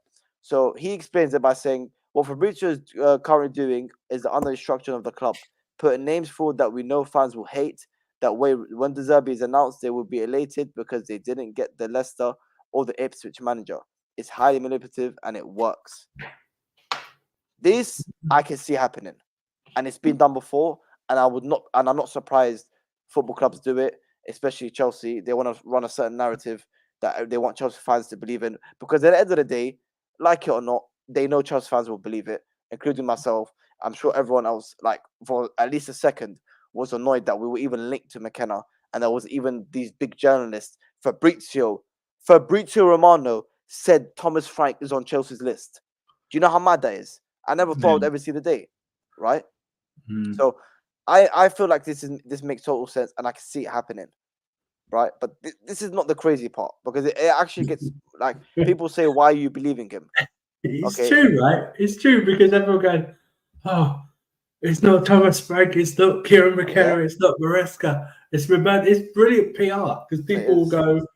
So he explains it by saying, what Fabrizio is currently doing is the under-instruction of the club, putting names forward that we know fans will hate. That way, when the Zerbi is announced, they will be elated because they didn't get the Leicester or the Ipswich manager. It's highly manipulative and it works. This I can see happening, and it's been done before. And I'm not surprised football clubs do it, especially Chelsea. They want to run a certain narrative that they want Chelsea fans to believe in, because at the end of the day, like it or not, they know Chelsea fans will believe it, including myself. I'm sure everyone else, like for at least a second, was annoyed that we were even linked to McKenna, and there was even these big journalists. Fabrizio Romano said Thomas Frank is on Chelsea's list. Do you know how mad that is? I never thought I'd ever see the day, right? So I feel like this makes total sense, and I can see it happening, right? But this is not the crazy part, because it actually gets like people say, "Why are you believing him?"
It's
Okay,
true, right? It's true because everyone going, oh, it's not Thomas Frank, it's not Kieran McKenna, it's not Maresca. It's brilliant PR because
it
people will
is.
go,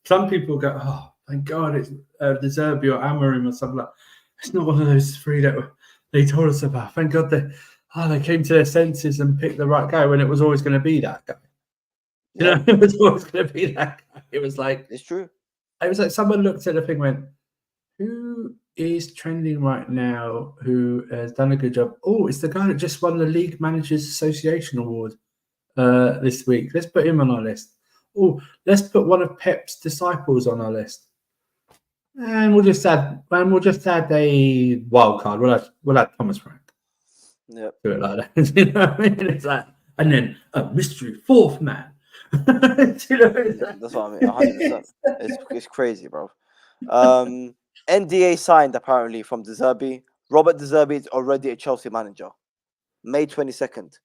some people go, oh, thank God it's the Zerbi or Amarim or something like that. It's not one of those three that they told us about. Thank God they came to their senses and picked the right guy when it was always going to be that guy. You know, it was always going to be that guy. It was like,
It's true.
It was like someone looked at the thing and went, who is trending right now who has done a good job? Oh, it's the guy that just won the League Managers Association Award this week. Let's put him on our list. Oh, let's put one of Pep's disciples on our list. And we'll just add a wild card. We'll add Thomas Frank.
Yeah.
Do it like that. You know what I mean? It's like, and then a mystery fourth man. You know,
that's what I mean. 100%. It's crazy, bro. NDA signed apparently from Zerbi. Robert Zerbi is already a Chelsea manager. May 22nd.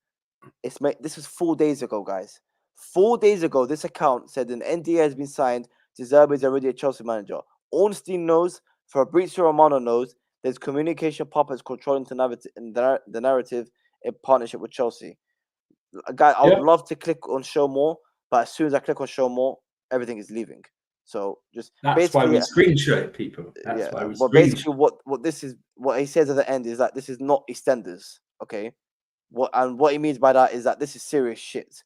This was 4 days ago, guys. 4 days ago, this account said an NDA has been signed. Zerbi is already a Chelsea manager. Ornstein knows. Fabrizio Romano knows. There's communication puppets controlling the narrative in partnership with Chelsea. Guy, I would love to click on show more, but as soon as I click on show more, everything is leaving. So just
that's why we screenshot people. That's why we
but basically what he says at the end is that this is not EastEnders, okay? What he means by that is that this is serious shit.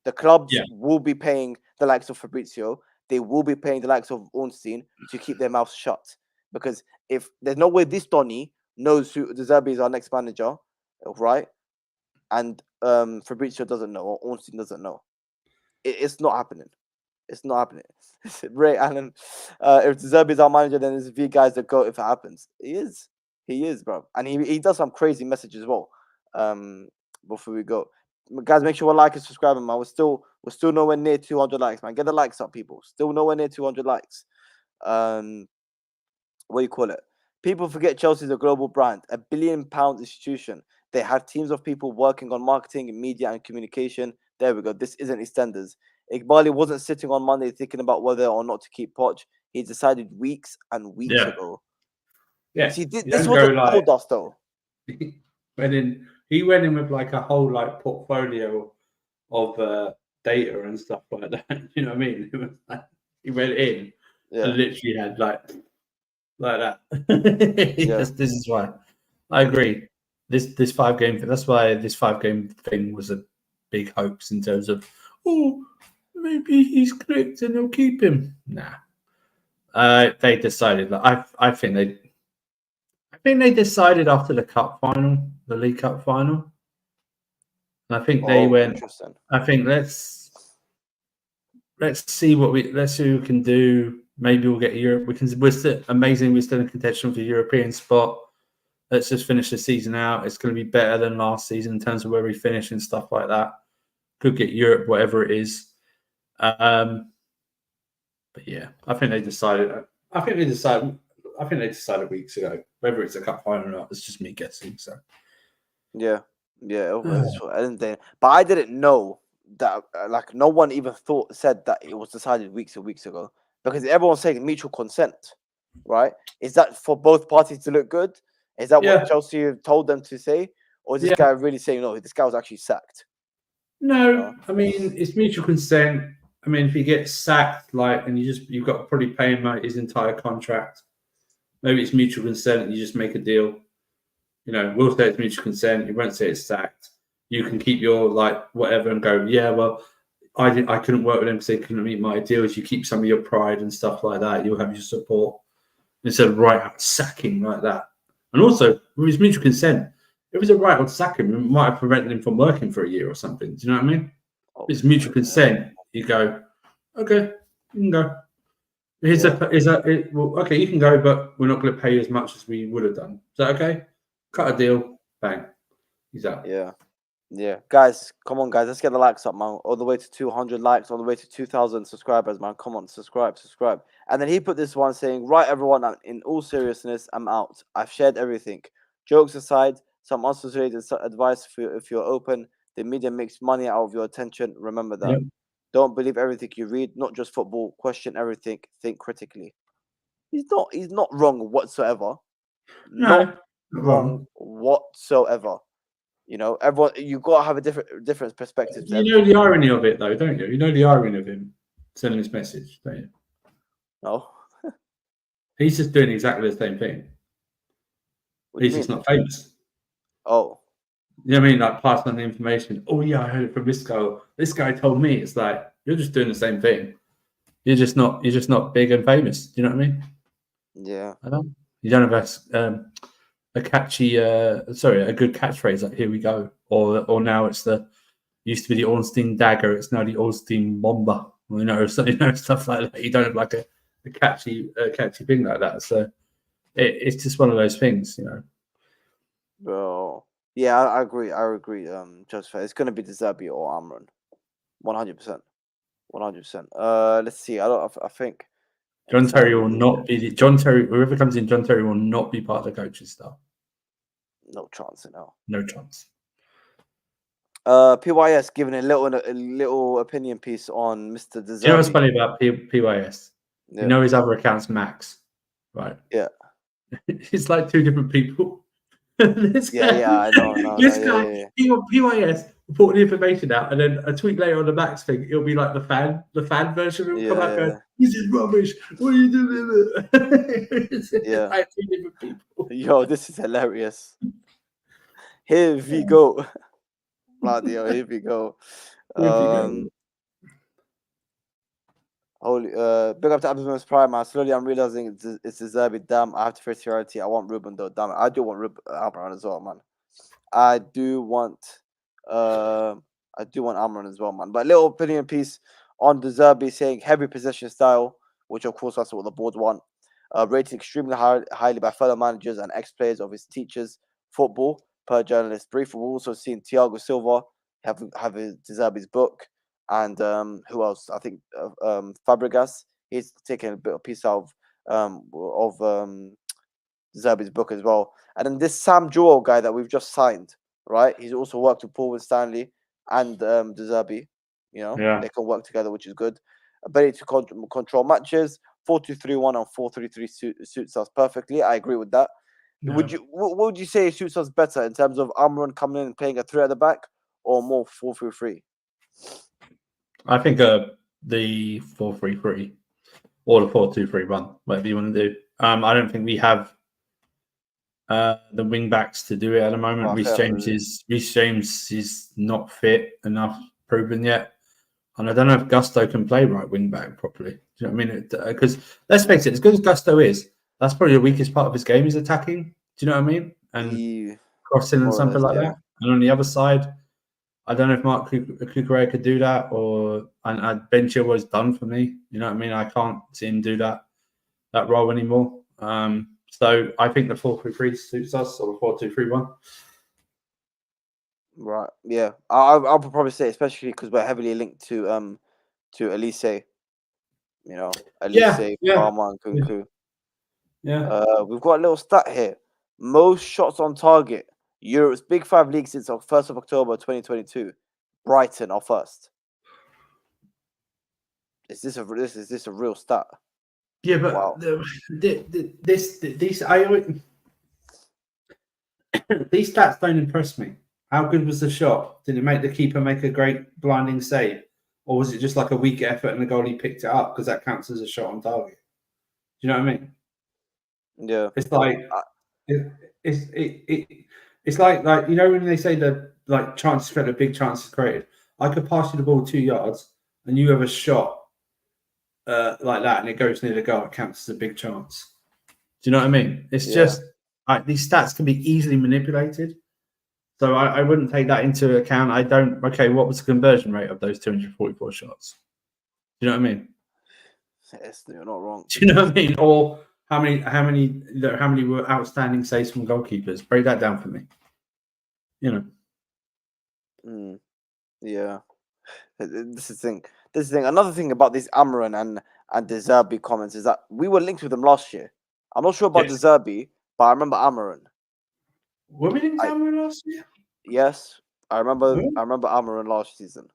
The clubs will be paying the likes of Fabrizio, they will be paying the likes of Ornstein to keep their mouths shut. Because if there's no way this Donny knows who Zerbi is our next manager, right? And Fabrizio doesn't know, or Ornstein doesn't know. It's not happening. It's not happening. Ray Allen, if Zerbi is our manager, then this V guy's the GOAT if it happens. He is, bro. And he does some crazy messages as well. Before we go, guys, make sure you like and subscribe, man. We're still nowhere near 200 likes, man. Get the likes up, people. Still nowhere near 200 likes. What do you call it? People forget Chelsea is a global brand, a £1 billion institution. They have teams of people working on marketing, media, and communication. There we go. This isn't EastEnders. Iqbali wasn't sitting on Monday thinking about whether or not to keep Poch. He decided weeks and weeks ago.
Yeah.
See, this wasn't told us though.
He went in with like a whole like portfolio of data and stuff like that. You know what I mean? It was like, he went in and literally had like that. This is why I agree. This 5-game thing. That's why this 5-game thing was a big hoax in terms of maybe he's clicked and they'll keep him. Nah. They decided that I think they decided after the cup final, the League Cup final. I think they went. I think let's see let's see what we can do. Maybe we'll get Europe. We're still amazing. We're still in contention for the European spot. Let's just finish the season out. It's going to be better than last season in terms of where we finish and stuff like that. Could get Europe, whatever it is. But yeah, I think they decided weeks ago. Whether it's a cup final or not, it's just me guessing. So
yeah, but I didn't know that. Like, no one even said that it was decided weeks and weeks ago, because everyone's saying mutual consent, right? Is that for both parties to look good? Is that what Chelsea told them to say, or is this guy really saying no? This guy was actually sacked.
No, I mean it's mutual consent. I mean, if he gets sacked, and you've got to probably pay him his entire contract. Maybe it's mutual consent and you just make a deal. You know, we'll say it's mutual consent. You won't say it's sacked. You can keep your whatever and go, yeah, well, I couldn't work with them because they couldn't meet my deals. You keep some of your pride and stuff like that. You'll have your support instead of right out sacking like that. And also, with his mutual consent, if it was a right out sacking, it might have prevented him from working for a year or something. Do you know what I mean? If it's mutual consent, you go, okay, you can go. Okay, you can go, but we're not going to pay you as much as we would have done. Is that okay? Cut a deal, bang, he's out.
Yeah, guys, come on, guys, let's get the likes up, man. All the way to 200 likes, all the way to 2,000 subscribers, man. Come on, subscribe. And then he put this one saying, right, everyone, in all seriousness, I'm out. I've shared everything. Jokes aside, some unsolicited advice if you're open. The media makes money out of your attention. Remember that.
Yep.
Don't believe everything you read, not just football. Question everything. Think critically. He's not wrong whatsoever. Not
No, not
wrong whatsoever. You know, everyone, you gotta have a different perspective to
You know
everything.
the irony of it, though, don't you? You know the irony of him sending this message, don't you?
No,
He's just doing exactly the same thing.
what do you
He's just
mean?
not famous.
Oh,
You know what I mean? Like passing on the information. Oh yeah, I heard it from this guy. This guy told me. It's like you're just doing the same thing. You're just not big and famous. Do you know what I mean?
yeah.
I don't. You don't have a catchy, a good catchphrase like "Here we go," or now it's used to be the Ornstein dagger. It's now the Ornstein bomber. Stuff like that. You don't have like a catchy thing like that. So it's just one of those things, you know.
Bro. Yeah, I agree. I agree. Just fair. It's gonna be the Zerbi or Amran. 100%. 100%. Let's see. I think in
John Terry will
terms of
not be John Terry. Whoever comes in, John Terry will not be part of the coaching staff.
no chance in hell.
No chance.
PYS giving a little opinion piece on Mr.
Do you know what's
Zerbi.
funny about PYS?
Yeah.
You know his other account's Max, right?
Yeah.
It's like two different people. This guy,
I know.
this
Yeah,
guy,
yeah.
he got PYS reporting the information out, and then a tweet later on the Max thing, it'll be like the fan version will come out going, "This is rubbish. What are you doing?" It's
Yeah.
like two different people.
Yo, this is hilarious. Here we go. Bloody hell, here we go.
Here we go.
Holy, big up to Abdul's Prime, man. Slowly, I'm realizing it's the Zerbi. Damn, I have to face reality. I want Ruben though. Damn it, I do want Ruben Amran as well, man. I do want Amran as well, man. But little opinion piece on the Zerbi saying heavy possession style, which of course that's what the board want. Rated extremely highly by fellow managers and ex-players of his teachers football per journalist brief. We've also seen Thiago Silva have the Zerbi's book. And who else? I think Fabregas. He's taken a bit of piece out of Zerbi's book as well. And then this Sam Joel guy that we've just signed, right? He's also worked with Paul and Stanley and De Zerbi. You know, they can work together, which is good. Ability to control matches. 4-2-3-1 and 4-3-3 suits us perfectly. I agree with that.
Yeah.
What would you say suits us better in terms of Amran coming in and playing a 3 at the back, or more 4-3-3?
I think the 4-3-3 or the 4-2-3-1, whatever you want to do. I don't think we have the wing backs to do it at the moment. Reece James is not fit enough, proven yet, and I don't know if Gusto can play right wing back properly. Do you know what I mean? Because let's face it, as good as Gusto is, that's probably the weakest part of his game is attacking. Do you know what I mean? And crossing and something like that. And on the other side, I don't know if Mark Cucurella could do that, and Ben Chilwell's done for me. You know what I mean? I can't see him do that role anymore. So I think the 4-3-3 suits us, or the 4-2-3-1.
Right. Yeah. I'll probably say, especially because we're heavily linked to Elise. You know, Elise, Palmer, and Kunku.
Yeah.
We've got a little stat here. Most shots on target. Europe's Big 5 league since 1st of October 2022. Brighton are first. Is this a real stat?
Yeah, but
wow.
These stats don't impress me. How good was the shot? Did it make the keeper make a great blinding save, or was it just like a weak effort and the goalie picked it up because that counts as a shot on target? Do you know what I mean?
Yeah.
It's like it's like you know when they say that like chances created, big chances created. I could pass you the ball 2 yards and you have a shot like that and it goes near the goal. It counts as a big chance. Do you know what I mean? It's just like these stats can be easily manipulated. So I wouldn't take that into account. I don't. Okay, what was the conversion rate of those 244 shots? Do you know what I mean?
Yes, you're not wrong.
Do you know what I mean? Or how many were outstanding saves from goalkeepers? Break that down for me. You
know. Yeah. This is the thing. Another thing about these Amran and De Zerbi comments is that we were linked with them last year. I'm not sure about De Zerbi, but I remember Amran.
Were we linked to Amran last year?
Yes. I remember Almiron last season.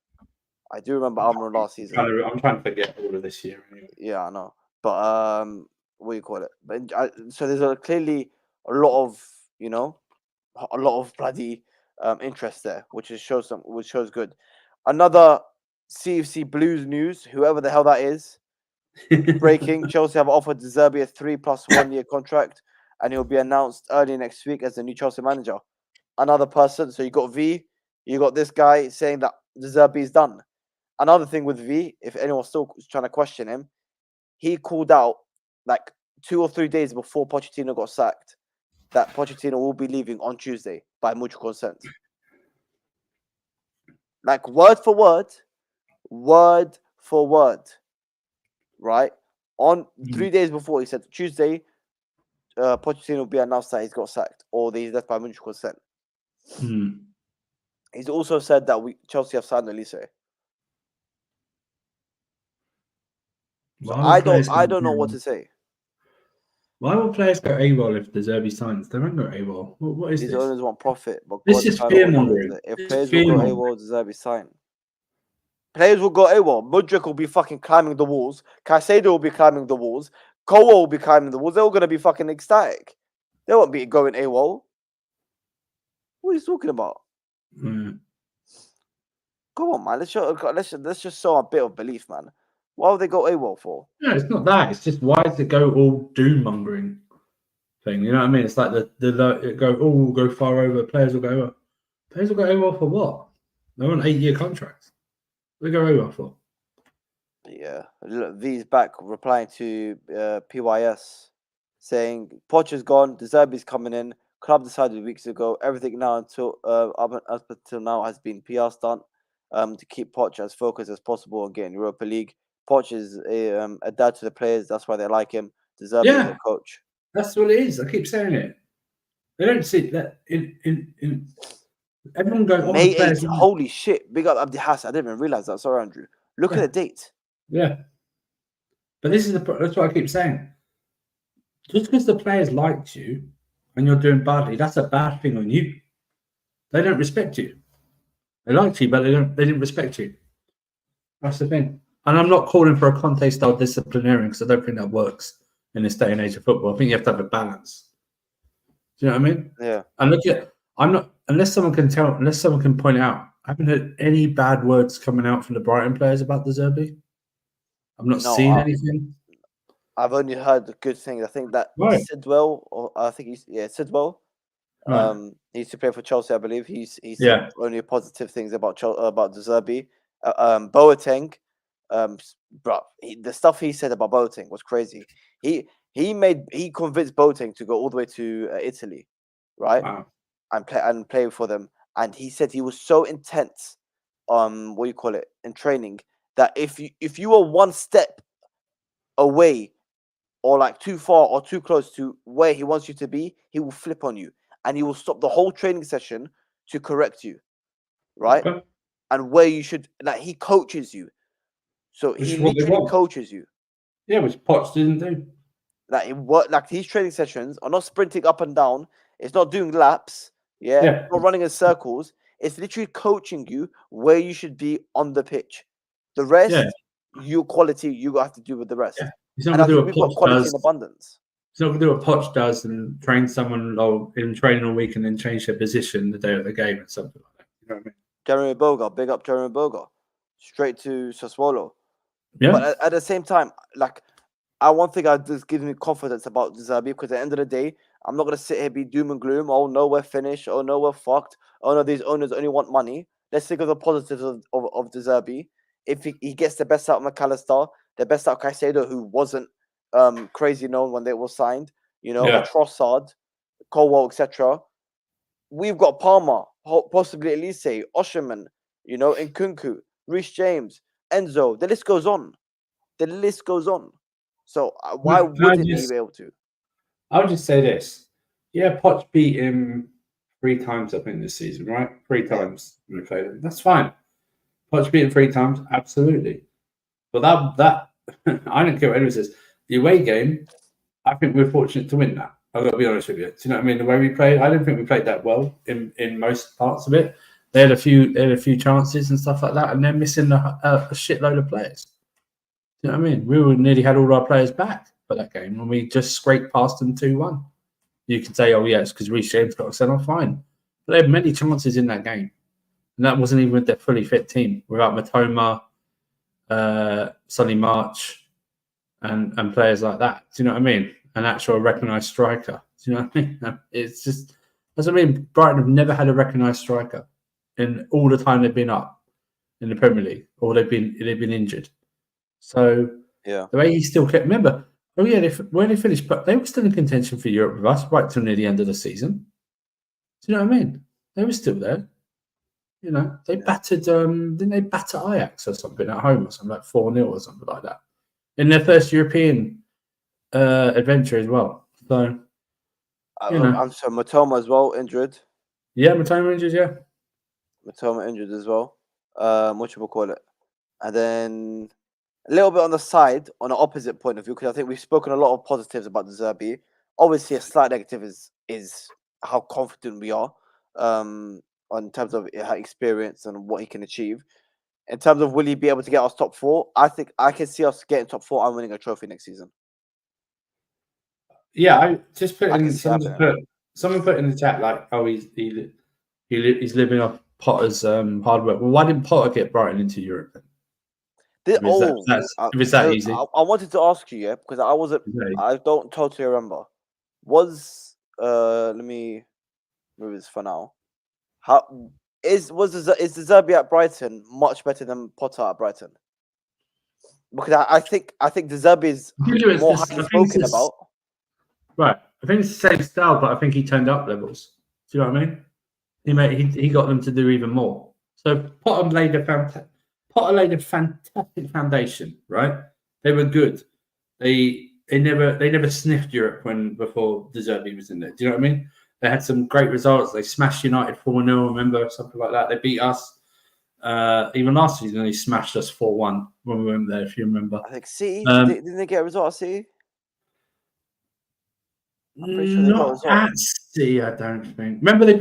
I do remember Almiron last season.
I'm trying to forget all of this year. Anyway.
Yeah, I know. But what do you call it? But so there's clearly a lot of bloody interest there, which shows good. Another CFC Blues news, whoever the hell that is, breaking. Chelsea have offered Zerbi a 3+1 year contract, and he'll be announced early next week as the new Chelsea manager. Another person. So you got V, you got this guy saying that Zerbi is done. Another thing with V, if anyone's still trying to question him, he called out like 2 or 3 days before Pochettino got sacked that Pochettino will be leaving on Tuesday by mutual consent. Like word for word, right? On 3 days before, he said Tuesday, Pochettino will be announced that he's got sacked or that he's left by mutual consent. He's also said that Chelsea have signed Elise. So I don't know what to say.
Why will players go AWOL if the Zerbi signs? They won't go AWOL. What is
These
this?
owners want profit, but
this is fear-mongering.
If players will go AWOL, Zerbi sign. Players will go AWOL. Mudryk will be fucking climbing the walls. Caicedo will be climbing the walls. Kowa will be climbing the walls. They're all going to be fucking ecstatic. They won't be going AWOL. What are you talking about? Come on, man. Let's just show a bit of belief, man. Why would they go AWOL for?
No, it's not that. It's just why does it go all doom mongering thing? You know what I mean? It's like it go far over. Players will go over. Players will go AWOL for what? They're on 8-year contracts. They go AWOL for.
Yeah, V's back replying to PYS saying Poch is gone, De Zerbi's coming in. Club decided weeks ago. Everything now up until now has been PR stunt to keep Poch as focused as possible on getting Europa League. Poch is a dad to the players. That's why they like him. De Zerbi is a coach.
That's what it is. I keep saying it. They don't see that in everyone going.
May 8th. Holy shit! Big up Abdi Hassan. I didn't even realize that. Sorry, Andrew. Look at the date.
Yeah, but this is that's what I keep saying. Just because the players liked you and you're doing badly, that's a bad thing on you. They don't respect you. They liked you, but they didn't respect you. That's the thing. And I'm not calling for a Conte-style disciplinarian because I don't think that works in this day and age of football. I think you have to have a balance. Do you know what I mean?
Yeah.
And look at, unless someone can point out, I haven't heard any bad words coming out from the Brighton players about the Zerbi. I'm not seeing anything.
I've only heard the good things. I think that Sidwell, or I think Sidwell. Right. He used to play for Chelsea, I believe. He's said only positive things about De Zerbi. Boateng, bro, the stuff he said about Boateng was crazy. He convinced Boateng to go all the way to Italy, right?
Wow.
And play for them. And he said he was so intense, in training, that if you were one step away or like too far or too close to where he wants you to be, he will flip on you and he will stop the whole training session to correct you, right? Okay. And where you should, like, he coaches you. So he literally coaches you.
Yeah, which Poch didn't do.
Like these training sessions are not sprinting up and down. It's not doing laps. Yeah. Not running in circles. It's literally coaching you where you should be on the pitch. The rest, your quality, you have to do with the rest.
Yeah. He's not going to do what Poch
quality
does.
In abundance.
He's not going to do what Poch does and train someone in training all week and then change their position the day of the game or something like that. You know what I mean?
Jeremy Boga, big up Jeremy Boga. Straight to Sassuolo.
Yeah.
But at the same time, like, one thing that just gives me confidence about Zerbi, because at the end of the day, I'm not going to sit here be doom and gloom. Oh, no, we're finished. Oh, no, we're fucked. Oh, no, these owners only want money. Let's think of the positives of Zerbi. If he gets the best out of McAllister, the best out of Caicedo, who wasn't crazy known when they were signed, Trossard, Colwell, etc. We've got Palmer, possibly Elise, Osherman, Nkunku, Reece James, Enzo. The list goes on. So why wouldn't he be able to?
I'll just say this. Yeah, Poch beat him 3 times, I think, this season, right? 3 times when we played him. That's fine. Poch beat him 3 times, absolutely. But that I don't care what anyone says. The away game, I think we're fortunate to win that. I've got to be honest with you. Do you know what I mean? The way we played, I don't think we played that well in most parts of it. They had a few chances and stuff like that, and they're missing a shitload of players. Do you know what I mean? We nearly had all our players back for that game, and we just scraped past them 2-1. You can say, "Oh yeah, it's because Reece James got a send off." Fine, but they had many chances in that game, and that wasn't even with their fully fit team without Matoma, Sonny March, and players like that. Do you know what I mean? An actual recognised striker. Do you know what I mean? It's just that's what I mean. Brighton have never had a recognised striker in all the time they've been up in the Premier League, or they've been injured. So
Yeah.
the way he still kept. Remember, when they finished, but they were still in contention for Europe with us right till near the end of the season. Do you know what I mean? They were still there. You know, they battered. Didn't they batter Ajax or something at home or something like 4-0 or something like that in their first European adventure as well? So
I'm sorry, Matoma as well injured.
Yeah, Matoma injured. Yeah,
Matoma injured as well. What you call it? And then a little bit on the side, on the opposite point of view, because I think we've spoken a lot of positives about the Zerbi. Obviously, a slight negative is how confident we are on terms of experience and what he can achieve. In terms of will he be able to get us top 4, I think I can see us getting top 4 and winning a trophy next season.
yeah. I just put
I can
in
see
someone put in the chat like, "Oh, he's living off Potter's hard work." Well, why didn't Potter get Brighton into Europe then? If it's that easy.
I wanted to ask you, yeah, because I don't totally remember. Was let me move this for now. Is the Zerbi at Brighton much better than Potter at Brighton? Because I think the Zerbi is more highly spoken about.
Right, I think it's the same style, but I think he turned up levels. Do you know what I mean? He got them to do even more. So Potter laid a fantastic foundation. Right, they were good. They never sniffed Europe before the Zerbi was in there. Do you know what I mean? They had some great results. They smashed United 4-0, remember, something like that. They beat us. Even last season, they smashed us 4-1 when we went there, if you remember.
I think City, didn't they get a result at City? I'm pretty sure they got a result.
Not at City, I don't think. Remember they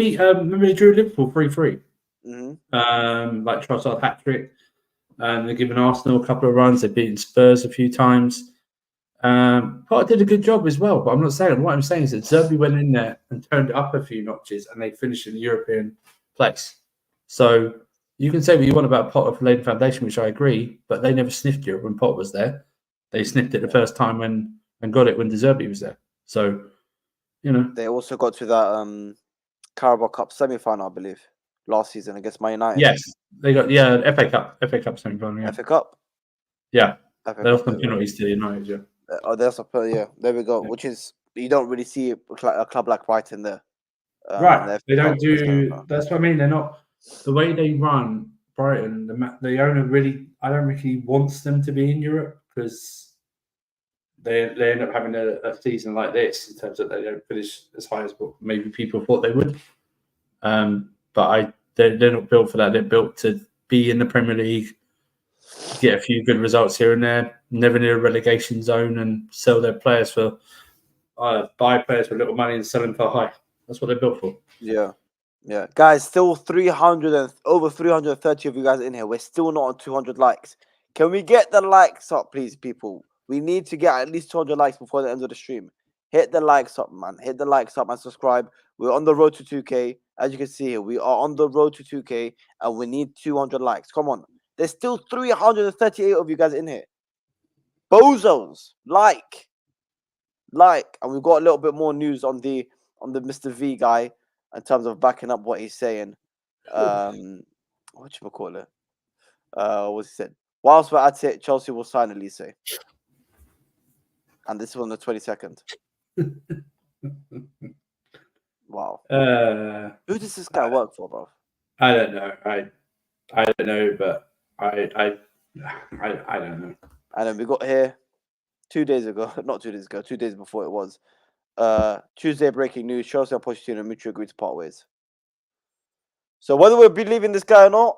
drew Liverpool 3-3. Like Trossard hat-trick. They're giving Arsenal a couple of runs. They've beaten Spurs a few times. Potter did a good job as well, but what I'm saying is that Zerbi went in there and turned it up a few notches, and they finished in the European place. So you can say what you want about Potter for laying foundation, which I agree, but they never sniffed Europe when Potter was there. They sniffed it the first time and got it when Zerbi was there. So
they also got to that Carabao Cup semi-final, I believe, last season against Man United.
Yes, they got FA Cup semi-final. Yeah.
FA Cup.
Yeah, they lost on penalties to United. Yeah.
There we go. Which is you don't really see a club like Brighton there.
Right, they don't do. That's what I mean. They're not the way they run Brighton. The owner I don't think he wants them to be in Europe because they end up having a season like this in terms that they don't finish as high as what maybe people thought they would. But they're not built for that. They're built to be in the Premier League, get a few good results here and there, never near a relegation zone, and sell their players for buy players for little money and sell them for high. That's what they're built for.
Yeah. Guys, still over 330 of you guys in here. We're still not on 200 likes. Can we get the likes up, please, people? We need to get at least 200 likes before the end of the stream. Hit the likes up, man. Hit the likes up and subscribe. We're on the road to 2K. As you can see here, we are on the road to 2K, and we need 200 likes. Come on. There's still 338 of you guys in here. Bozos, like. And we've got a little bit more news on the Mr. V guy in terms of backing up what he's saying. What you call it? What he said? Whilst we're at it, Chelsea will sign Elise. And this is on the 22nd. Wow. Who does this guy work for, bro?
I don't know. I don't know, but I don't know.
And then we got here 2 days ago, not 2 days ago, 2 days before it was. Tuesday breaking news: Chelsea and Pochettino mutually agreed to part ways. So whether we're believing this guy or not,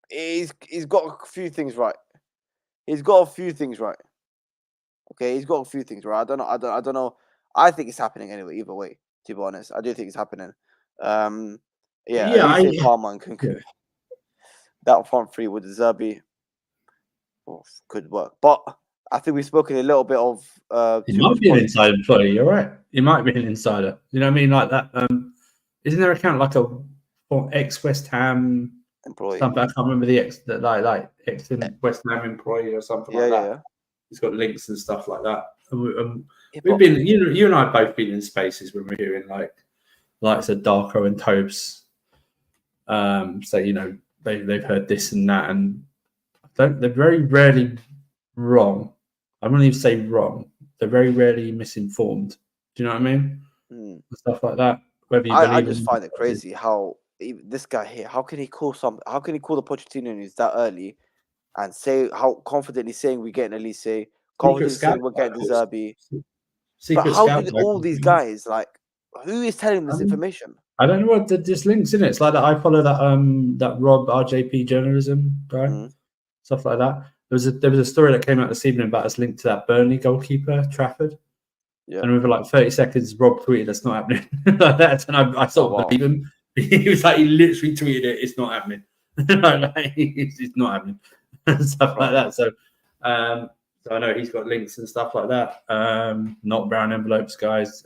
he's got a few things right. Okay, he's got a few things right. I don't know. I don't know. I think it's happening anyway. Either way, To be honest, I do think it's happening.
Yeah,
Elise, Palmer, and Kunku. That front three with Zerbi could work, but I think we've spoken a little bit of.
He might be an inside employee. You're right. He might be an insider. You know what I mean? Like that. Isn't there a account like a ex West Ham
employee?
Something I can't remember the ex West Ham employee or something like that.
Yeah.
He's got links and stuff like that. We've been, you and I have both been in spaces when we're hearing like I said, Darko and Tobes say, you know, they've heard this and that, and they're very rarely wrong. I wouldn't even say wrong. They're very rarely misinformed. Do you know what I mean? Stuff like that. Whether you
I just find it crazy how this guy here. How can he call the Pochettino news that early, and say how confidently saying we're getting Elise, confidently saying we're getting Zerbi. But how did all these guys who is telling this information?
I don't know what there's links in it. It's like that. I follow that Rob RJP journalism guy, stuff like that. There was a story that came out this evening about us linked to that Burnley goalkeeper Trafford. Yeah. And within like 30 seconds, Rob tweeted, "That's not happening." Like that, and I sort of believe him. He was like, he literally tweeted it, "It's not happening." It's not happening, stuff like that. So I know he's got links and stuff like that. Not brown envelopes, guys.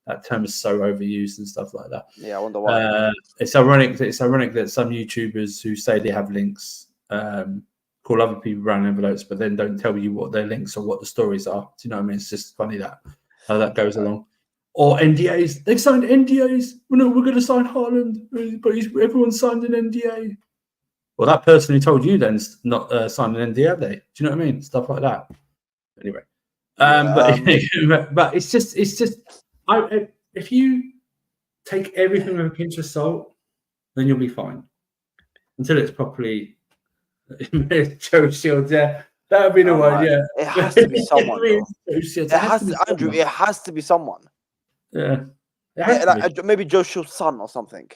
That term is so overused and stuff like that.
Yeah, I wonder why.
It's ironic that some YouTubers who say they have links call other people brown envelopes, but then don't tell you what their links or what the stories are. Do you know what I mean? It's just funny how that goes along. Or NDAs. They've signed NDAs. We're going to sign Haaland, but everyone's signed an NDA. Well, that person who told you then's not signed an NDA, have they? Do you know what I mean? Stuff like that. Anyway, but it's just. If you take everything with a pinch of salt, then you'll be fine. Until it's properly Joe Shields, yeah. That would be the one, yeah.
It has to be someone. Andrew, it has to be someone.
Yeah.
Maybe Joe Shields' son or something.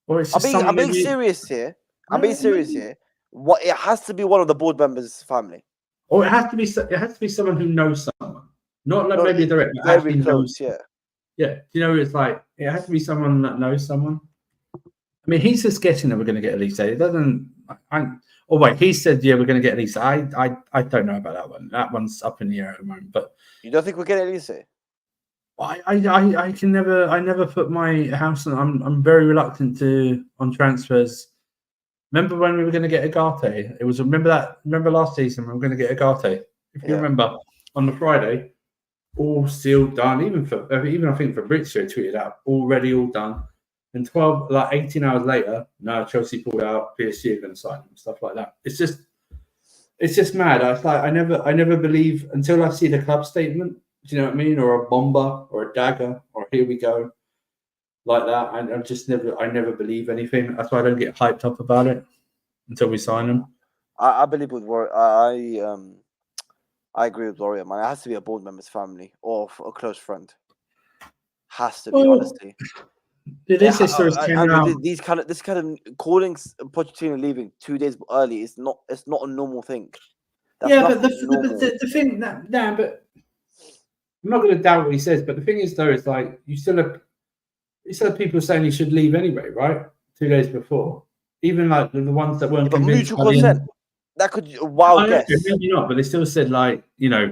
Or it's
I'm being serious here. What it has to be one of the board members' family.
Or it has to be someone who knows someone. Not like maybe directly.
Very close, yeah.
Yeah. You know, it's like it has to be someone that knows someone. I mean, he's just guessing that we're going to get Elise. It doesn't. He said, yeah, we're going to get Elise. I don't know about that one. That one's up in the air at the moment. But
you don't think we're getting Elise?
I can never. I never put my house on. I'm very reluctant on transfers. Remember when we were going to get Agate? Remember last season we were going to get Agate. If you remember, on the Friday, all sealed, done. Even I think for Fabrizio tweeted out already all done. And 18 hours later, no, Chelsea pulled out. PSG are going to sign him, stuff like that. It's just mad. I never believe until I see the club statement. Do you know what I mean? Or a bomber, or a dagger, or here we go, like that. I never believe anything. That's why I don't get hyped up about it until we sign them.
I believe with Warrior. I agree with Warrior, man. It has to be a board member's family or a close friend. Has to be, honestly.
This
kind of calling Pochettino leaving 2 days early is not. It's not a normal thing.
But the thing but I'm not going to doubt what he says. But the thing is, though, it's like you still have people saying he should leave anyway, right? 2 days before, even like the ones that weren't convinced.
Mutual consent. That could be a wild guess.
Maybe not, but they still said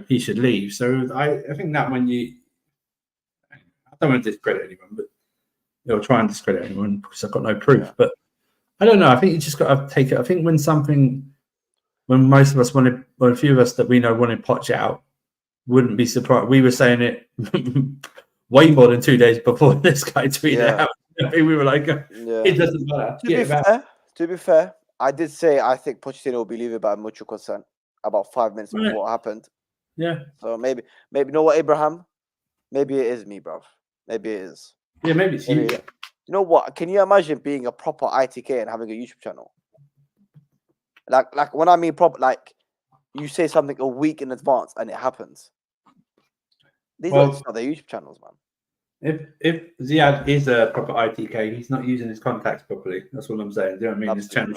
he should leave. So I think that when I don't want to discredit anyone, but. Or try and discredit anyone because I've got no proof. Yeah. But I don't know. I think you just got to take it. I think when most of us wanted, or a few of us that we know wanted Poch out, wouldn't be surprised. We were saying it way more than 2 days before this guy tweeted out. We were like, it doesn't matter.
To be fair, I did say I think Pochettino will be leaving by mutual consent about 5 minutes before what happened.
Yeah.
So maybe you know what, Abraham? Maybe it is me, bro. Maybe it is.
Yeah, maybe it's you.
You know what? Can you imagine being a proper ITK and having a YouTube channel? Like when I mean proper, like you say something a week in advance and it happens. These are not their YouTube channels, man.
If Ziad is a proper ITK, he's not using his contacts properly. That's what I'm saying. Do you know what I mean? His channel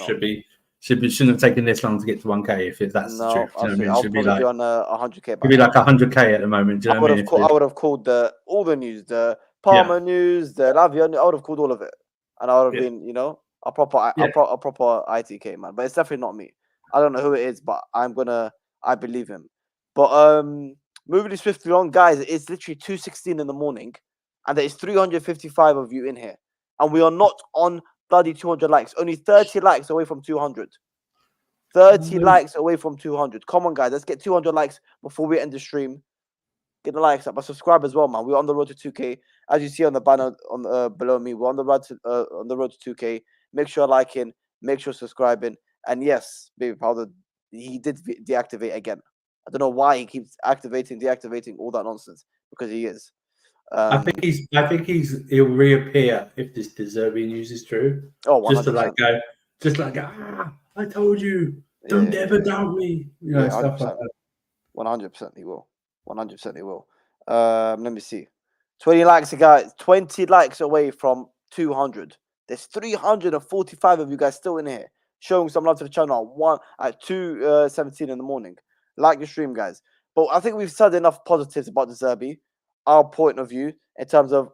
shouldn't have taken this long to get to 1K if that's the truth. Do you know what I mean?
I'll probably be on 100K.
It'd be like 100K at the moment. Do you know what I mean?
I would have called all the news, the Palmer news, the Lavia news, I would have called all of it, and I would have been, a proper ITK man. But it's definitely not me. I don't know who it is, but I believe him. But moving swiftly on, guys, it's literally 2:16 in the morning, and there is 355 of you in here, and we are not on bloody 200 likes. Only 30 likes away from 200. 30 likes away from 200. Come on, guys, let's get 200 likes before we end the stream. Get the likes up, but subscribe as well, man. We're on the road to 2K, as you see on the banner on below me. We're on the road to 2K. Make sure liking, make sure subscribing, and yes, baby powder, he did deactivate again. I don't know why he keeps deactivating all that nonsense, because he is.
I think he'll reappear if this Zerbi news is true.
Oh, 100%.
just like go. I told you, don't ever doubt me. Stuff like that.
100% he will. 100% he will. Let me see. 20 likes, guys. 20 likes away from 200. There's 345 of you guys still in here, showing some love to the channel at 2:17 in the morning. Like the stream, guys. But I think we've said enough positives about the Zerbi. Our point of view in terms of,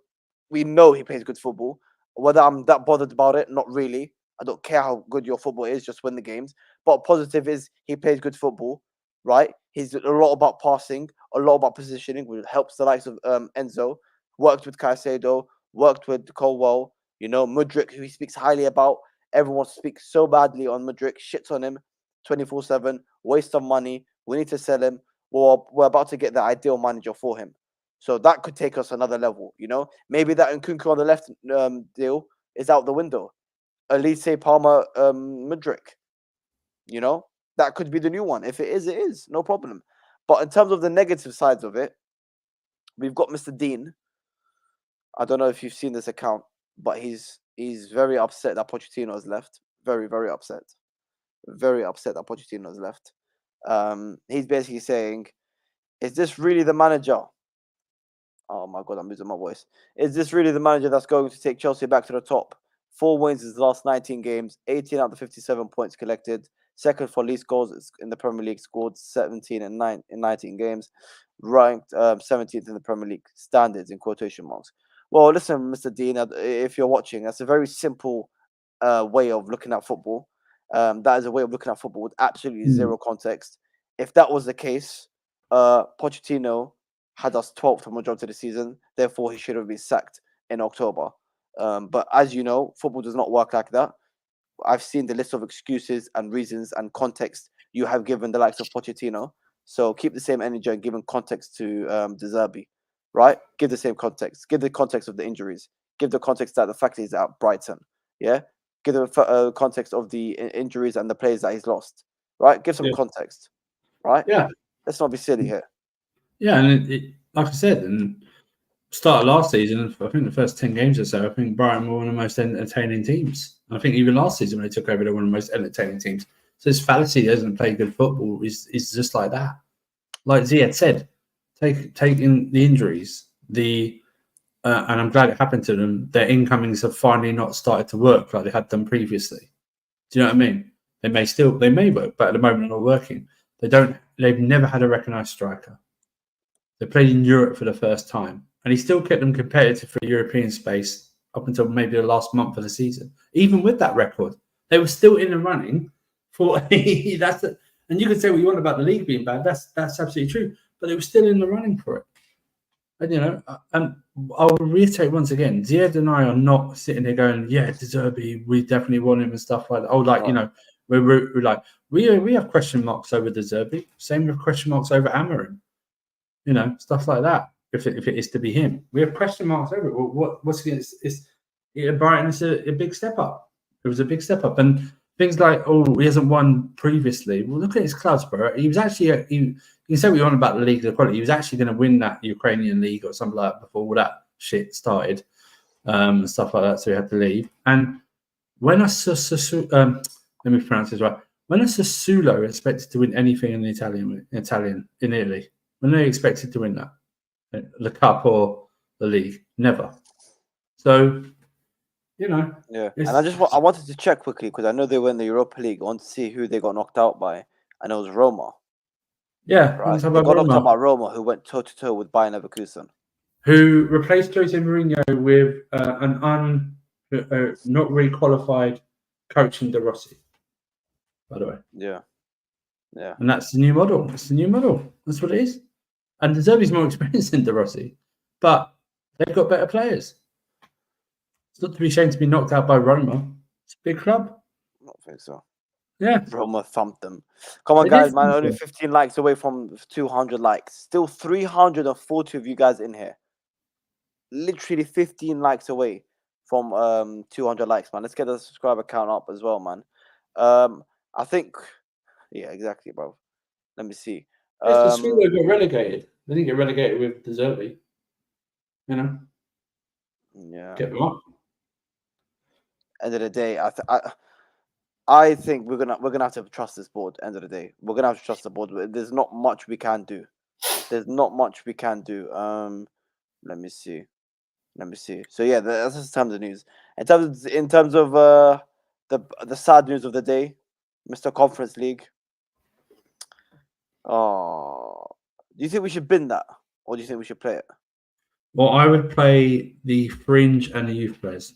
we know he plays good football. Whether I'm that bothered about it, not really. I don't care how good your football is, just win the games. But positive is he plays good football, right? He's a lot about passing, a lot about positioning, which helps the likes of Enzo. Worked with Caicedo, worked with Colwell, Mudryk, who he speaks highly about. Everyone speaks so badly on Mudryk, shits on him 24/7, waste of money. We need to sell him. We're about to get the ideal manager for him. So that could take us another level, Maybe that Nkunku on the left deal is out the window. Elise Palmer, Mudryk, that could be the new one. If it is, it is. No problem. But in terms of the negative sides of it, we've got Mr. Dean. I don't know if you've seen this account, but he's very upset that Pochettino has left. Very, very upset. Very upset that Pochettino has left. He's basically saying, is this really the manager? Oh my God, I'm losing my voice. Is this really the manager that's going to take Chelsea back to the top? 4 wins in his last 19 games, 18 out of 57 points collected. Second for least goals in the Premier League, scored 17 in 19 games. Ranked 17th in the Premier League standards, in quotation marks. Well, listen, Mr. Dean, if you're watching, that's a very simple way of looking at football. That is a way of looking at football with absolutely zero context. If that was the case, Pochettino had us 12th for majority of the season. Therefore, he should have been sacked in October. But as you know, football does not work like that. I've seen the list of excuses and reasons and context you have given the likes of Pochettino. So keep the same energy and giving context to the Zerbi, right? Give the same context. Give the context of the injuries. Give the context that the fact he's at Brighton. Yeah. Give the context of the injuries and the players that he's lost. Right. Give some context. Right.
Yeah.
Let's not be silly here.
Yeah, and like I said, and start of last season, I think the first 10 games or so, I think Brighton were one of the most entertaining teams. And I think even last season when they took over, they were one of the most entertaining teams. So this fallacy doesn't play good football is just like that. Like Ziad said, taking the injuries, and I'm glad it happened to them, their incomings have finally not started to work like they had done previously. Do you know what I mean? They may work, but at the moment they're not working. They've never had a recognised striker. They played in Europe for the first time, and he still kept them competitive for European space up until maybe the last month of the season. Even with that record, they were still in the running for and you can say what you want about the league being bad. That's absolutely true, but they were still in the running for it. And and I'll reiterate once again, Ziad and I are not sitting there going, "Yeah, Zerbi, we definitely want him" and stuff like that. Oh, like we're like we have question marks over the Zerbi. Same with question marks over Amarin. Stuff like that. If it is to be him, we have question marks over it. Well, what's against? Brighton is a big step up. It was a big step up, and things like, he hasn't won previously. Well, look at his clubs, bro. He was actually you can say what you want about the league, the quality. He was actually going to win that Ukrainian league or something like that before all that shit started, stuff like that. So he had to leave. And when let me pronounce this right. When a Sassuolo expected to win anything in Italian in Italy. When they expected to win that, the cup or the league, never. So,
Yeah, and I wanted to check quickly because I know they were in the Europa League. I want to see who they got knocked out by, and it was Roma.
Yeah,
right. They got knocked out by Roma, who went toe to toe with Bayern Leverkusen.
who replaced Jose Mourinho with an not really qualified coach in De Rossi, by the way.
Yeah.
And that's the new model. It's the new model. That's what it is. And Zerbi's more experienced than De Rossi, but they've got better players. It's not to be ashamed to be knocked out by Roma. It's a big club.
I don't think so.
Yeah.
Roma thumped them. Come on,
It
guys,
is
man. Only
simple.
15 likes away from 200 likes. Still 340 of you guys in here. Literally 15 likes away from 200 likes, man. Let's get the subscriber count up as well, man. I think, yeah, exactly, bro. Let me see.
It's the Sweden got relegated. They didn't get relegated with the Zerbi. You know,
Yeah.
get them up.
End of the day, I think we're gonna have to trust this board. End of the day, we're gonna have to trust the board. There's not much we can do. There's not much we can do. Let me see. So yeah, that's in terms of news. In terms of the sad news of the day, Mr. Conference League. Oh, do you think we should bin that, or do you think we should play it?
Well, I would play the fringe and the youth players.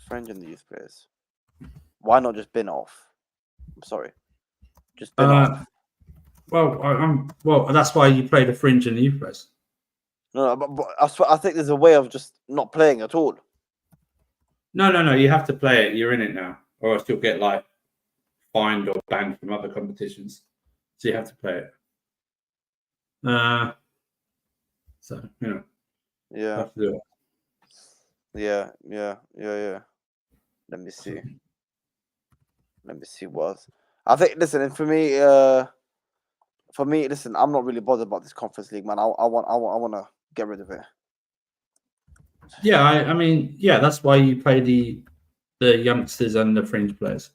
Fringe and the youth players. Why not just bin off? I'm sorry, just bin off.
Well, that's why you play the fringe and the youth players.
No, but I think there's a way of just not playing at all.
No. You have to play it. You're in it now, or else you'll get like fined or banned from other competitions. So you have to play it. So you know.
Yeah.
You have to do it.
Yeah. Let me see what else. I think. Listen, for me, listen, I'm not really bothered about this Conference League, man. I want to get rid of it.
Yeah, I mean, yeah, that's why you play the youngsters and the fringe players.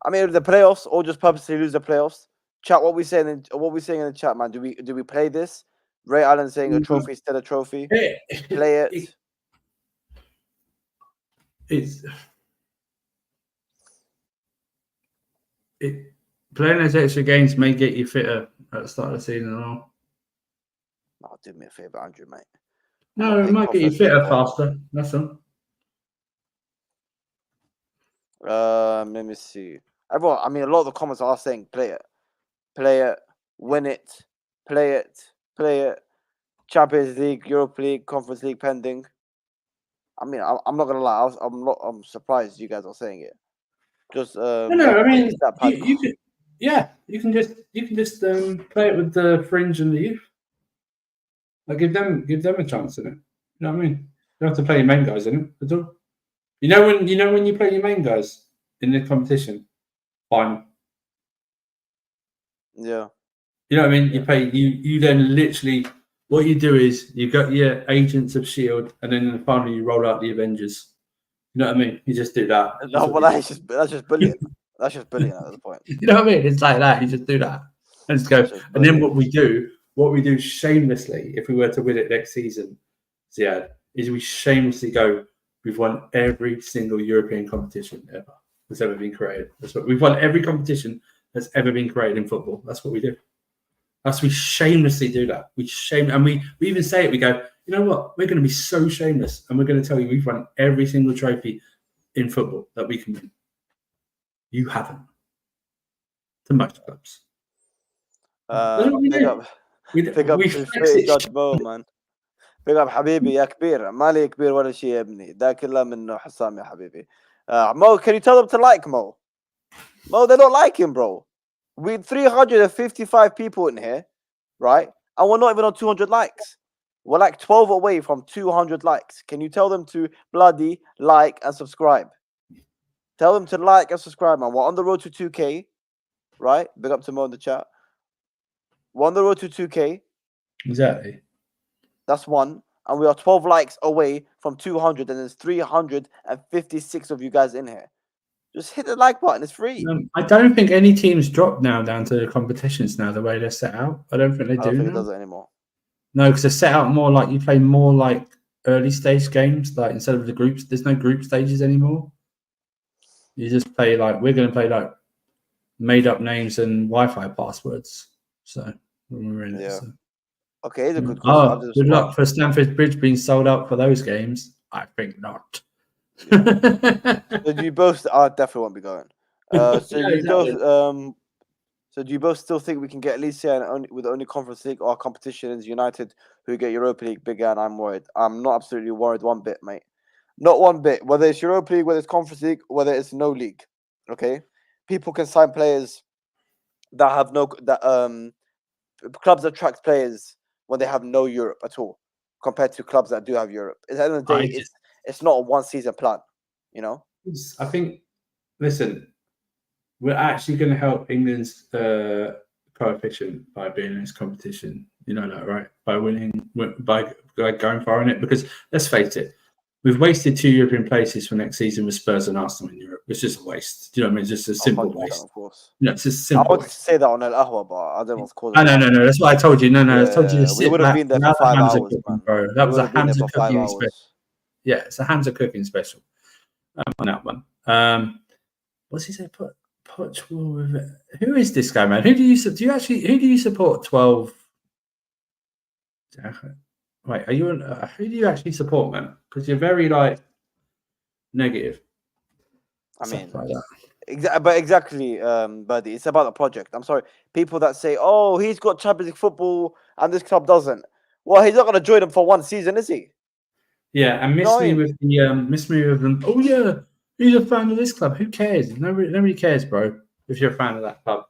I mean, the playoffs, or just purposely lose the playoffs. Chat, what we saying in the chat, man? Do we play this? Ray Allen saying a trophy instead of trophy. Play it.
Playing those extra games may get you fitter at the start of the season and all.
Oh, do me a favor, Andrew, mate.
No, it might get you fitter faster. That's all.
Let me see. Everyone, I mean, a lot of the comments are saying play it, win it, play it. Champions League, Europa League, Conference League pending. I mean, I'm not gonna lie. I'm surprised you guys are saying it. Just
I mean, you can just play it with the fringe and the youth. Like give them a chance in it. You know what I mean? You don't have to play your main guys in it at all. You know when you play your main guys in the competition, final.
Yeah.
You know what I mean? You play you then literally what you do is you got your Agents of Shield, and then in the final you roll out the Avengers. You know what I mean? You just do that.
No, but that's just brilliant. That's just brilliant at this point.
You know what I mean? It's like that. You just do that and just go. And then what we do shamelessly, if we were to win it next season, Ziad, is we shamelessly go. We've won every single European competition ever that's ever been created. That's what we've won every competition that's ever been created in football. That's what we do. We shamelessly do that. We even say it. We go, you know what? We're going to be so shameless, and we're going to tell you we've won every single trophy in football that we can win. You haven't. To most clubs.
Big up to Judge Bo, man. Big up حبيبي يا كبير. مالي كبير ولا شيء يا ابني. ده كله منه حسام يا حبيبي. Mo, can you tell them to like Mo? Mo, they don't like him, bro. We 355 people in here, right? And we're not even on 200 likes. We're like 12 away from 200 likes. Can you tell them to bloody like and subscribe? Tell them to like and subscribe, man. We're on the road to 2K, right? Big up to Mo in the chat. We're on the road to 2K.
Exactly.
That's one. And we are 12 likes away from 200. And there's 356 of you guys in here. Just hit the like button. It's free.
I don't think any teams drop now down to the competitions now, the way they're set out. I don't think they do. I don't think
it does it anymore.
No, because they're set out more like you play more like early stage games, like instead of the groups. There's no group stages anymore. You just play like we're going to play like made up names and Wi-Fi passwords. So when we're in it, so.
Okay, it's a good question. I'll do the
Good
squad.
luck for Stamford Bridge being sold out for those games. I think not.
So do you both? I definitely won't be going. So
Yeah,
you
exactly.
both. So do you both still think we can get Alicia and with the only Conference League or competition is United who get Europa League bigger? And I'm worried. I'm not absolutely worried one bit, mate. Not one bit. Whether it's Europa League, whether it's Conference League, whether it's no league. Okay, people can sign players that have no clubs attract players when they have no Europe at all, compared to clubs that do have Europe. At the end of the day, it's not a one season plan. You know.
I think. Listen, we're actually going to help England's coefficient by being in this competition. You know that, right? By winning, by going far in it. Because let's face it, we've wasted 2 European places for next season with Spurs and Arsenal in Europe. It's just a waste. Do you know what I mean? It's just a simple waste.
Of course.
No, it's just a
I
simple
wanted
waste.
to say that on El Ahwa, but I don't want to call it.
No. That's what I told you. No. I told you to
we
sit
would have
back.
been there
Now
for 5
the hams are
hours,
cooking,
man.
bro. That was a hams are cooking
5
special.
hours.
Yeah, it's a hams are cooking special on that one. What's he say? Who is this guy, man? Who do you support? 12. Wait, are you? Who do you actually support, man? Because you're very negative.
I mean,
like that.
Exactly, Birdie. It's about the project. I'm sorry, people that say, "Oh, he's got Champions League football and this club doesn't." Well, he's not going to join them for one season, is he?
Yeah, and miss me with them. Oh yeah, he's a fan of this club. Who cares? Nobody cares, bro. If you're a fan of that club,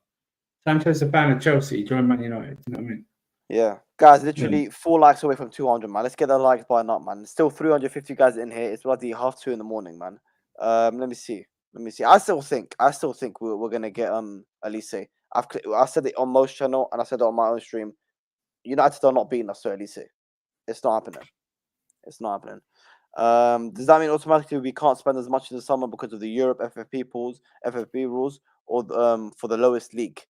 Sancho's a fan of Chelsea. Join Man United. You know what I mean?
Yeah, guys, literally 4 likes away from 200, man. Let's get the likes by not, man. Still 350 guys in here. It's bloody 2:30 in the morning, man. Let me see. I still think we're gonna get Elise. I said it on most channel and I said it on my own stream. United are not beating us to Elise. It's not happening. Does that mean automatically we can't spend as much in the summer because of the Europe FFP rules, or for the lowest league?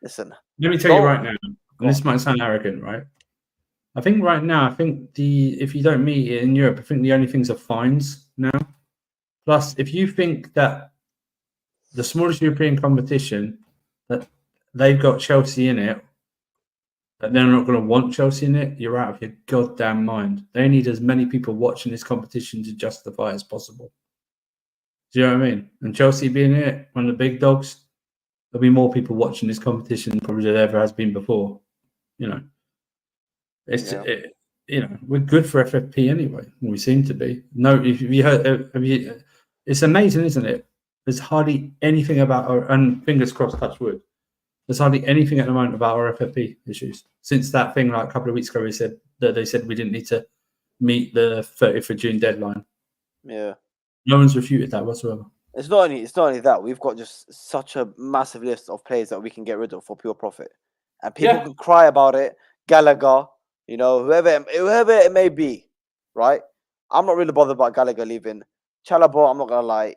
Listen.
Let me tell you right now, and this might sound arrogant, right? I think right now, if you don't meet it in Europe, I think the only things are fines now. Plus, if you think that the smallest European competition, that they've got Chelsea in it, that they're not going to want Chelsea in it, you're out of your goddamn mind. They need as many people watching this competition to justify as possible. Do you know what I mean? And Chelsea being in it, one of the big dogs, there'll be more people watching this competition probably than there ever has been before. You know, we're good for FFP anyway. We seem to be. No, if you heard, it's amazing, isn't it? There's hardly anything about our, and fingers crossed, touch wood. There's hardly anything at the moment about our FFP issues since that thing a couple of weeks ago. They said we didn't need to meet the 30th of June deadline.
Yeah,
no one's refuted that whatsoever.
It's not only that we've got just such a massive list of players that we can get rid of for pure profit, and people can cry about it. Gallagher, whoever it may be, right? I'm not really bothered about Gallagher leaving. Chalobah, I'm not gonna lie,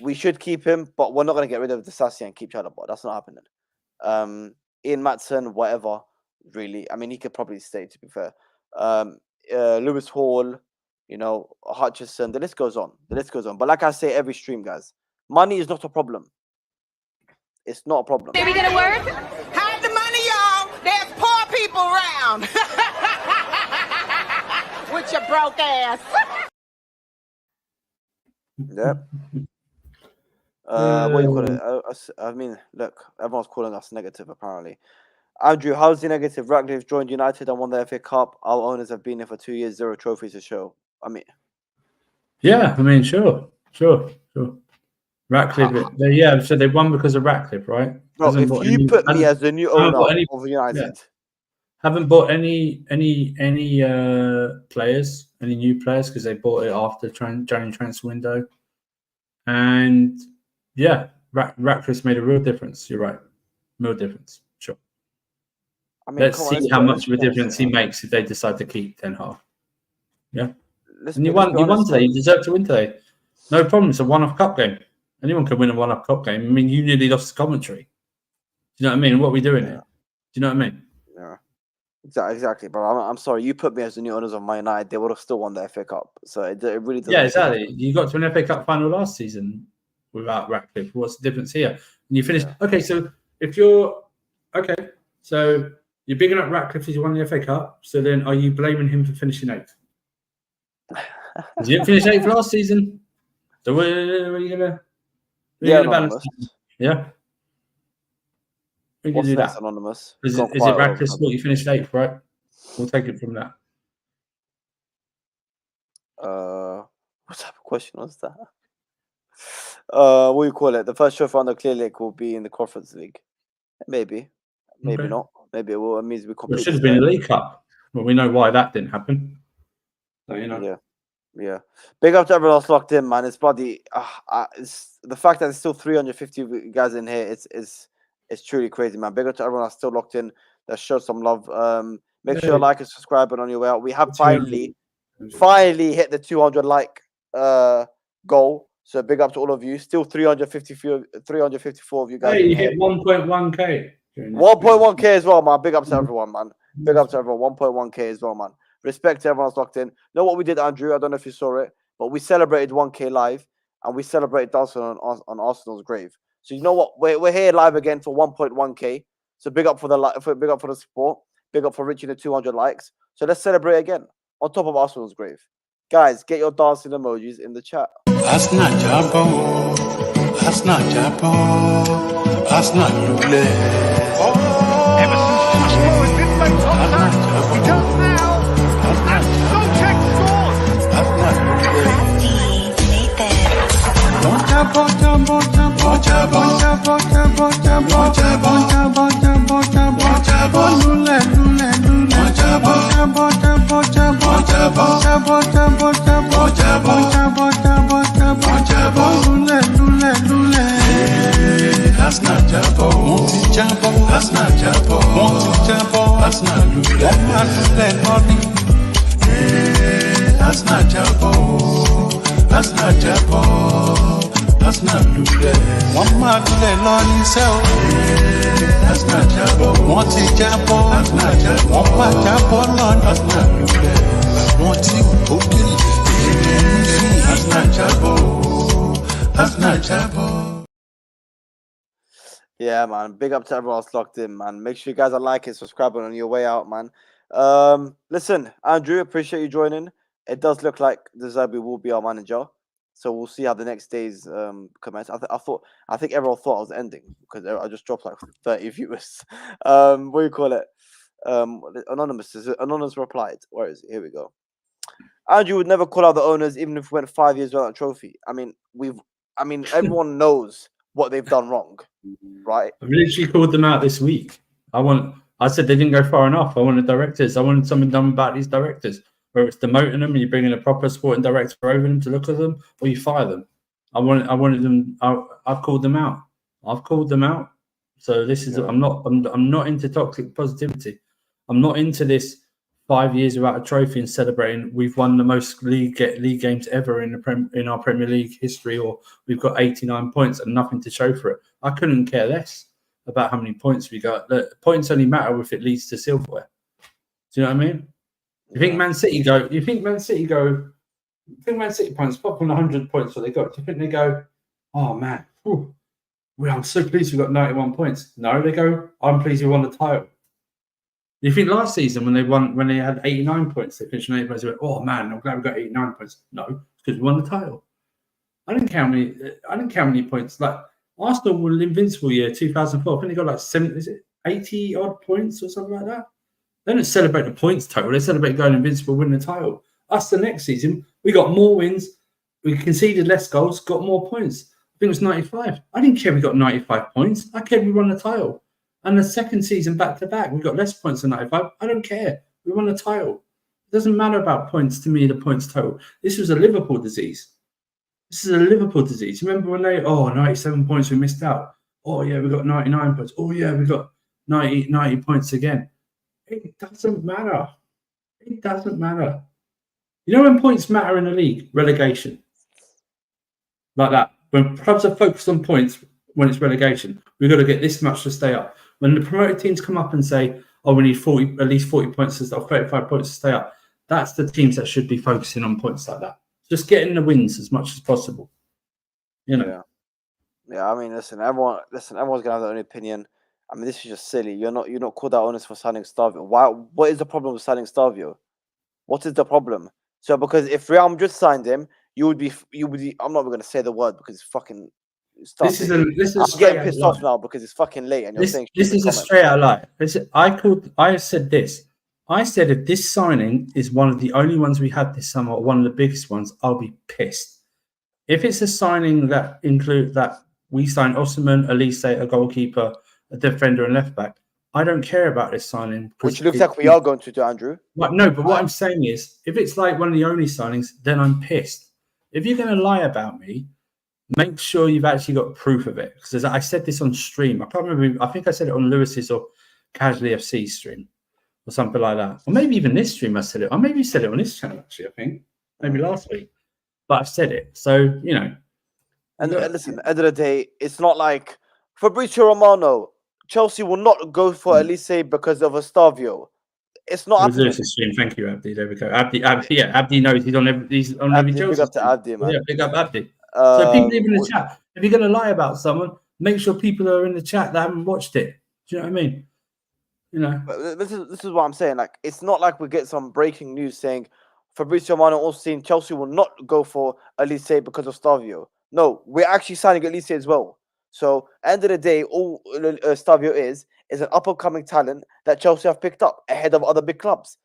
we should keep him, but we're not gonna get rid of Disasi and keep Chalobah. That's not happening. Ian Matson, whatever, really. I mean, he could probably stay, to be fair. Lewis Hall, Hutchison, the list goes on. But like I say every stream, guys, money is not a problem. It's not a problem.
Baby, gonna work? Hide the money, y'all. There's poor people around. With your broke ass.
Yep. What do you call it? I mean, look, everyone's calling us negative, apparently. Andrew, how's the negative? Ratcliffe joined United and won the FA Cup. Our owners have been here for 2 years, 0 trophies to show. I mean,
sure. Ratcliffe, so they won because of Ratcliffe, right?
Bro, if you put me as the new owner of United,
haven't bought any players, any new players, because they bought it after January transfer window, and Ratcliffe's made a real difference. You're right, real difference. Sure. I mean, let's see how much of a difference he makes if they decide to keep Ten Hag. Yeah. And you won today. You deserve to win today. No problem. It's a one-off cup game. Anyone can win a one-off cup game. I mean, you nearly lost the commentary. Do you know what I mean? What are we doing here? Do you know what I mean?
Yeah. Exactly, bro. I'm sorry. You put me as the new owners of Man United, they would have still won the FA Cup. So it really doesn't.
Yeah, exactly. You got to an FA Cup final last season without Ratcliffe. What's the difference here? And you finished. Yeah. Okay, so if you're You're bigging up Ratcliffe as he won the FA Cup. So then, are you blaming him for finishing 8th? He didn't finish 8th last season. So where are you gonna?
Yeah,
balance?
Anonymous.
Yeah. We can
What's
do
next,
that.
Anonymous?
Is
Gone
it
quiet all of a
Ratcliffe's
sudden.
fault you finished 8th, right? We'll take it from that.
What type of question was that? What do you call it? The first trophy on the Clear Lake will be in the Conference League. Maybe
Okay.
not. Maybe it will. It means we
Well, it
completely.
should have been a League Cup. Well, we know why that didn't happen. So, you know.
Yeah. Big up to everyone else locked in, man. It's bloody. It's the fact that there's still 350 guys in here. It's truly crazy, man. Big up to everyone else still locked in. Let's show some love. Make sure you like and subscribe on your way out. We have finally hit the 200 like goal. So big up to all of you. Still 354 of you guys.
Hey,
in
you
here.
hit 1.1k.
1.1k as well, man. Big up to everyone, man. Big up to everyone. 1.1k as well, man. Respect to everyone else locked in. Know what we did, Andrew? I don't know if you saw it, but we celebrated 1k live and we celebrated dancing on Arsenal's grave. So you know what? We're here live again for 1.1k. So big up for big up for the support. Big up for reaching the 200 likes. So let's celebrate again on top of Arsenal's grave. Guys, get your dancing emojis in the chat.
That's not Jabo. That's not Jabo. That's not Lule.
Emerson's push forward, didn't make contact. He does now. And Solskjaer scores.
That's not Lule. Jabo, Jabo, Jabo, Jabo, Jabo, Jabo, Jabo, Jabo, Jabo, Jabo, Jabo, Jabo, Lule, Lule, Lule, Jabo, Jabo, Jabo, Jabo, Jabo, Jabo, Jabo, Jabo, Jabo, Jabo, Jabo, Jabo, Jabo, Lule, Lule, Lule. That's not Jabo. Monty Jabo. That's not Jabo. Monty Jabo. That's not Lule. One man to play money. That's not Jabo. That's not Jabo. That's not Lule. One man to play money. That's not Jabo. Monty Jabo. That's not Jabo. One man Jabo. That's not Lule. Monty Okiri. That's not Jabo. That's not Jabo.
Yeah, man. Big up to everyone else locked in, man. Make sure you guys are liking, subscribing on your way out, man. Listen, Andrew, appreciate you joining. It does look like the Zerbi will be our manager, so we'll see how the next days commence. I think everyone thought I was ending because I just dropped like 30 viewers. What do you call it? Anonymous replied. Where is it? Here we go. Andrew would never call out the owners, even if we went 5 years without a trophy. I mean, everyone knows what they've done wrong, right?
I've literally called them out this week. I said they didn't go far enough. I wanted directors. I wanted something done about these directors. Whether it's demoting them and you bring in a proper sporting director over them to look at them, or you fire them. I wanted them. I've called them out. So this is. I'm not into toxic positivity. I'm not into this 5 years without a trophy and celebrating we've won the most league games ever in our Premier League history, or we've got 89 points and nothing to show for it. I couldn't care less about how many points we got. The points only matter if it leads to silverware. Do you know what I mean? You think Man City points pop on 100 points what they got? Do you think they go, oh man, I'm so pleased we got 91 points? No, they go, I'm pleased we won the title. You think last season when they had 89 points, they finished 89 points, they went, oh man, I'm glad we got 89 points. No, it's because we won the title. I didn't count how many points. Like Arsenal were invincible year 2004. I think they got like 80 odd points or something like that. They don't celebrate the points total. They celebrate going invincible, winning the title. Us the next season, we got more wins. We conceded less goals, got more points. I think it was 95. I didn't care we got 95 points. I cared we won the title. And the second season back-to-back, we got less points than 95. I don't care. We won the title. It doesn't matter about points to me, the points total. This was a Liverpool disease. You remember when 97 points we missed out. Oh, yeah, we got 99 points. Oh, yeah, we got 90 points again. It doesn't matter. You know when points matter in the league? Relegation. Like that. When clubs are focused on points, when it's relegation, we've got to get this much to stay up. When the promoted teams come up and say, oh, we need at least 40 points or 35 points to stay up, that's the teams that should be focusing on points like that. Just getting the wins as much as possible. You know.
Yeah. I mean, everyone's gonna have their own opinion. I mean, this is just silly. You're not called out honest for signing Stavio. Why? What is the problem with signing Stavio? What is the problem? So because if Real Madrid signed him, you would be. I'm not even gonna say the word because it's fucking.
This is a
I'm
straight
getting
out
pissed
lie.
off now because it's fucking late and you're saying
This
stupid
is a
comments.
straight out lie. I said this. I said if this signing is one of the only ones we had this summer, or one of the biggest ones, I'll be pissed. If it's a signing that include that we signed Osimhen, Elise, a goalkeeper, a defender, and left back, I don't care about this signing.
Which looks like we are going to do, Andrew.
No, but what I'm saying is, if it's like one of the only signings, then I'm pissed. If you're going to lie about me, make sure you've actually got proof of it. Because I said this on stream. I can't remember. I think I said it on Lewis's or Casually FC stream or something like that. Or maybe even this stream I said it. Or maybe you said it on this channel, actually, I think. Maybe last week. But I've said it. So, you know.
And listen, end of the day, it's not like Fabrizio Romano, Chelsea will not go for Elise because of Stavio. It's not happening.
Lewis's stream. Thank you, Abdi. There we go. Abdi knows he's on every Chelsea.
Big up to Abdi, man.
Yeah, big up Abdi. So people even in the chat, if you're going to lie about someone, make sure people are in the chat that haven't watched it. Do you know what I mean? You know,
but this is what I'm saying. Like, it's not like we get some breaking news saying Fabrizio Romano also saying Chelsea will not go for Elise because of Stavio. No, we're actually signing Elise as well. So, end of the day, all Stavio is an up-and-coming talent that Chelsea have picked up ahead of other big clubs.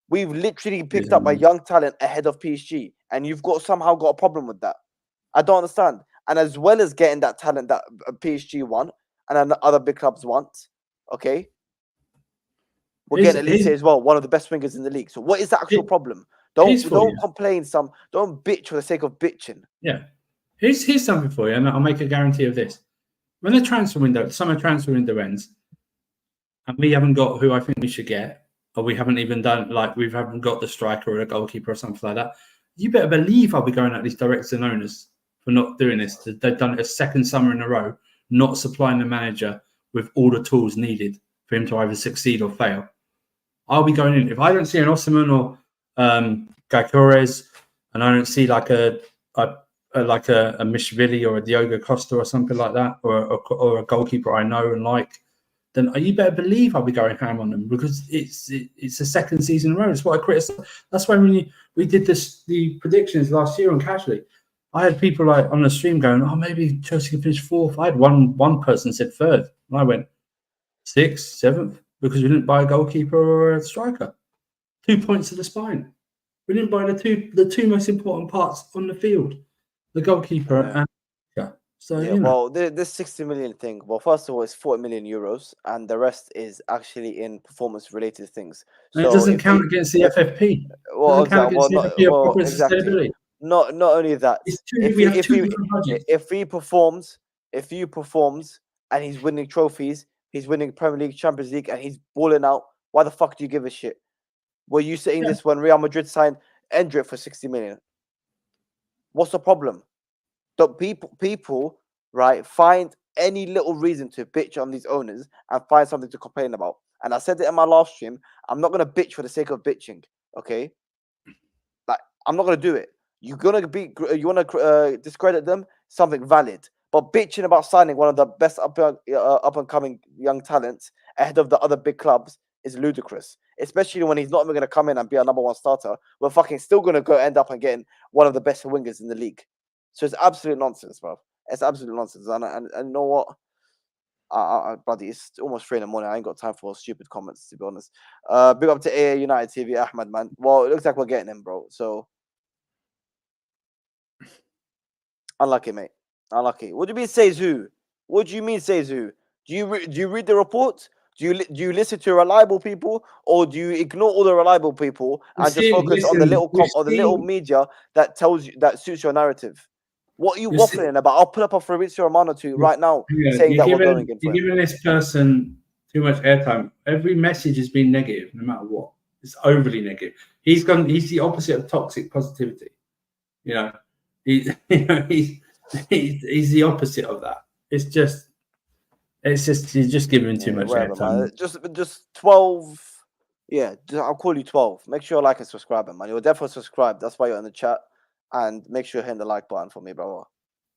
We've literally picked up a young talent ahead of PSG, and you've somehow got a problem with that. I don't understand. And as well as getting that talent that PSG want and other big clubs want, okay, we're getting Elise as well, one of the best wingers in the league. So what is the actual problem? Don't complain. Don't bitch for the sake of bitching.
Yeah. Here's something for you, and I'll make a guarantee of this. When the summer transfer window ends, and we haven't got who I think we should get, or we haven't even done, like, we haven't got the striker or a goalkeeper or something like that, you better believe I'll be going at these directors and owners for not doing this. They've done it a second summer in a row, not supplying the manager with all the tools needed for him to either succeed or fail. I'll be going in. If I don't see an Osimhen or Gaikores, and I don't see like a Mishvili or a Diogo Costa or something like that, or a goalkeeper I know and like, then you better believe I'll be going ham on them, because it's a second season in a row. It's what I criticise. That's why when we did the predictions last year on Casually, I had people like on the stream going, "Oh, maybe Chelsea can finish fourth." I had one person said third, and I went 6th, 7th, because we didn't buy a goalkeeper or a striker. 2 points to the spine. We didn't buy the two most important parts on the field, the goalkeeper and so
yeah. Well, this 60 million thing. Well, first of all, it's 40 million euros, and the rest is actually in performance-related things.
So it doesn't count against the FFP.
Well, exactly. Not only that. If he performs, and he's winning trophies, he's winning Premier League, Champions League, and he's balling out, why the fuck do you give a shit? Were you saying this when Real Madrid signed Endrick for 60 million? What's the problem? The people, right, find any little reason to bitch on these owners and find something to complain about. And I said it in my last stream. I'm not gonna bitch for the sake of bitching, okay? Like, I'm not gonna do it. You wanna discredit them? Something valid. But bitching about signing one of the best up and coming young talents ahead of the other big clubs is ludicrous. Especially when he's not even gonna come in and be a number one starter. We're fucking still gonna go end up and getting one of the best wingers in the league. So it's absolute nonsense, bro. It's absolute nonsense. And you know what? Bloody, it's almost 3 in the morning. I ain't got time for stupid comments, to be honest. Big up to AA United TV, Ahmed, man. Well, it looks like we're getting him, bro. So unlucky, mate. Unlucky. What do you mean says who? What do you mean says who? Do you read the report? Do you listen to reliable people, or do you ignore all the reliable people and just focus on the little media that tells you, that suits your narrative? What are you waffling about? I'll put up a Fabrizio Romano to you right now saying that we're going in for
You're giving this person too much airtime. Every message has been negative, no matter what. It's overly negative. He's the opposite of toxic positivity. You know, he's the opposite of that. It's just you're just giving too much airtime.
Just 12. Yeah, I'll call you 12. Make sure you like and subscribe, man. You're definitely subscribed. That's why you're in the chat. And make sure you hit the like button for me, brother.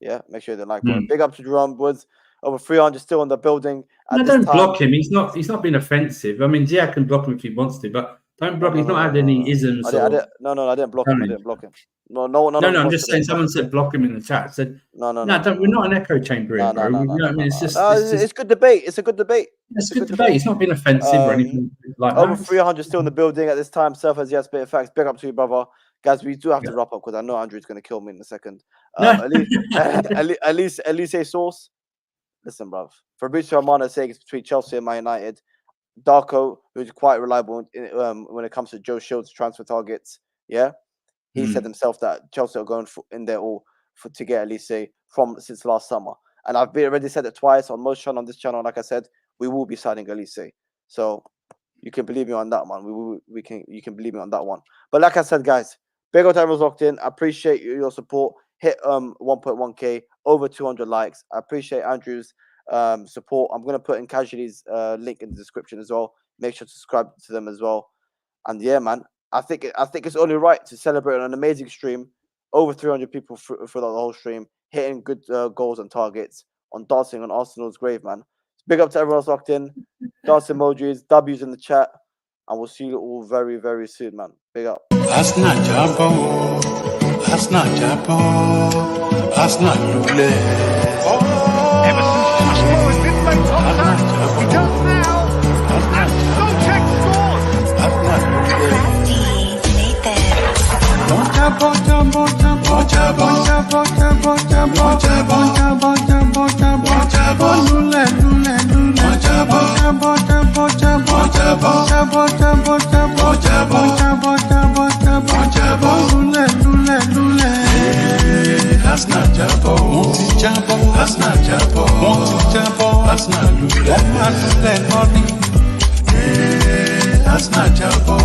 Yeah, make sure you hit the like button. Big up to Jerome Woods. Over 300 still in the building.
No, don't block him. He's not been offensive. I mean, Ziad can block him if he wants to, but don't block him. He's not had any isms.
I didn't block him. I didn't block him. No.
I'm just saying. Someone said block him in the chat. Said no. We're not an echo chamber here, bro. You know what I mean? It's
good debate. It's a good debate.
It's a good debate. It's not been offensive or anything like that.
Over 300 still in the building at this time. Surf as yes, bit of facts. Big up to you, brother. Guys, we do have to wrap up because I know Andrew's going to kill me in a second. Elise Source. Listen, bruv. Fabrizio Romano saying it's between Chelsea and Man United. Darko, who's quite reliable when it comes to Joe Shields' transfer targets. Yeah, he said himself that Chelsea are going in there to get Elise since last summer. And I've already said it twice on most channels. On this channel, like I said, we will be signing Elise. So you can believe me on that one. You can believe me on that one. But like I said, guys, big up to everyone's locked in. I appreciate your support. Hit 1.1k, over 200 likes. I appreciate Andrew's support. I'm gonna put in Casualty's link in the description as well. Make sure to subscribe to them as well. And yeah, man, I think it's only right to celebrate on an amazing stream. Over 300 people throughout the whole stream, hitting good goals and targets on dancing on Arsenal's grave, man. Big up to everyone else locked in. Dance emojis, W's in the chat, and we'll see you all very, very soon, man. Big up.
That's not Jabo. That's not Jabo. That's not Lule.
Emerson's touched the ball, it didn't make contact. He does now. And Zoltek scores.
That's not Lule. Jabo, Jabo, Jabo, Jabo, Jabo, Jabo, Jabo, Jabo, Jabo, Jabo, Jabo, Jabo, Lule, Lule, Lule, Jabo, Jabo, Jabo, Jabo, Jabo, Jabo, Jabo, Jabo, Jabo, Jabo, Jabo, Jabo, Jabo, Lule, Lule, Lule. That's not Jabo. Monty Jabo. That's not Jabo. Monty Jabo. That's not Lule. One man to play money. That's not Jabo.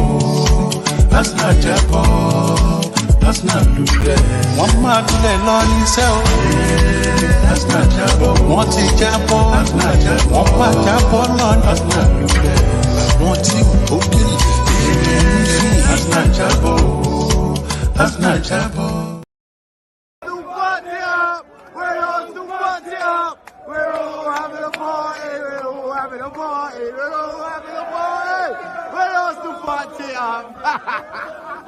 That's not Jabo. That's not Lule. One man to play money. That's not Jabo. Monty Jabo. That's not Jabo. One man Jabo Lord. That's not Lule. Monty Okiri. That's not Jabo. That's not Jabo.
We're all having a party. We're all having a party. We're all having a party. We're all the party up.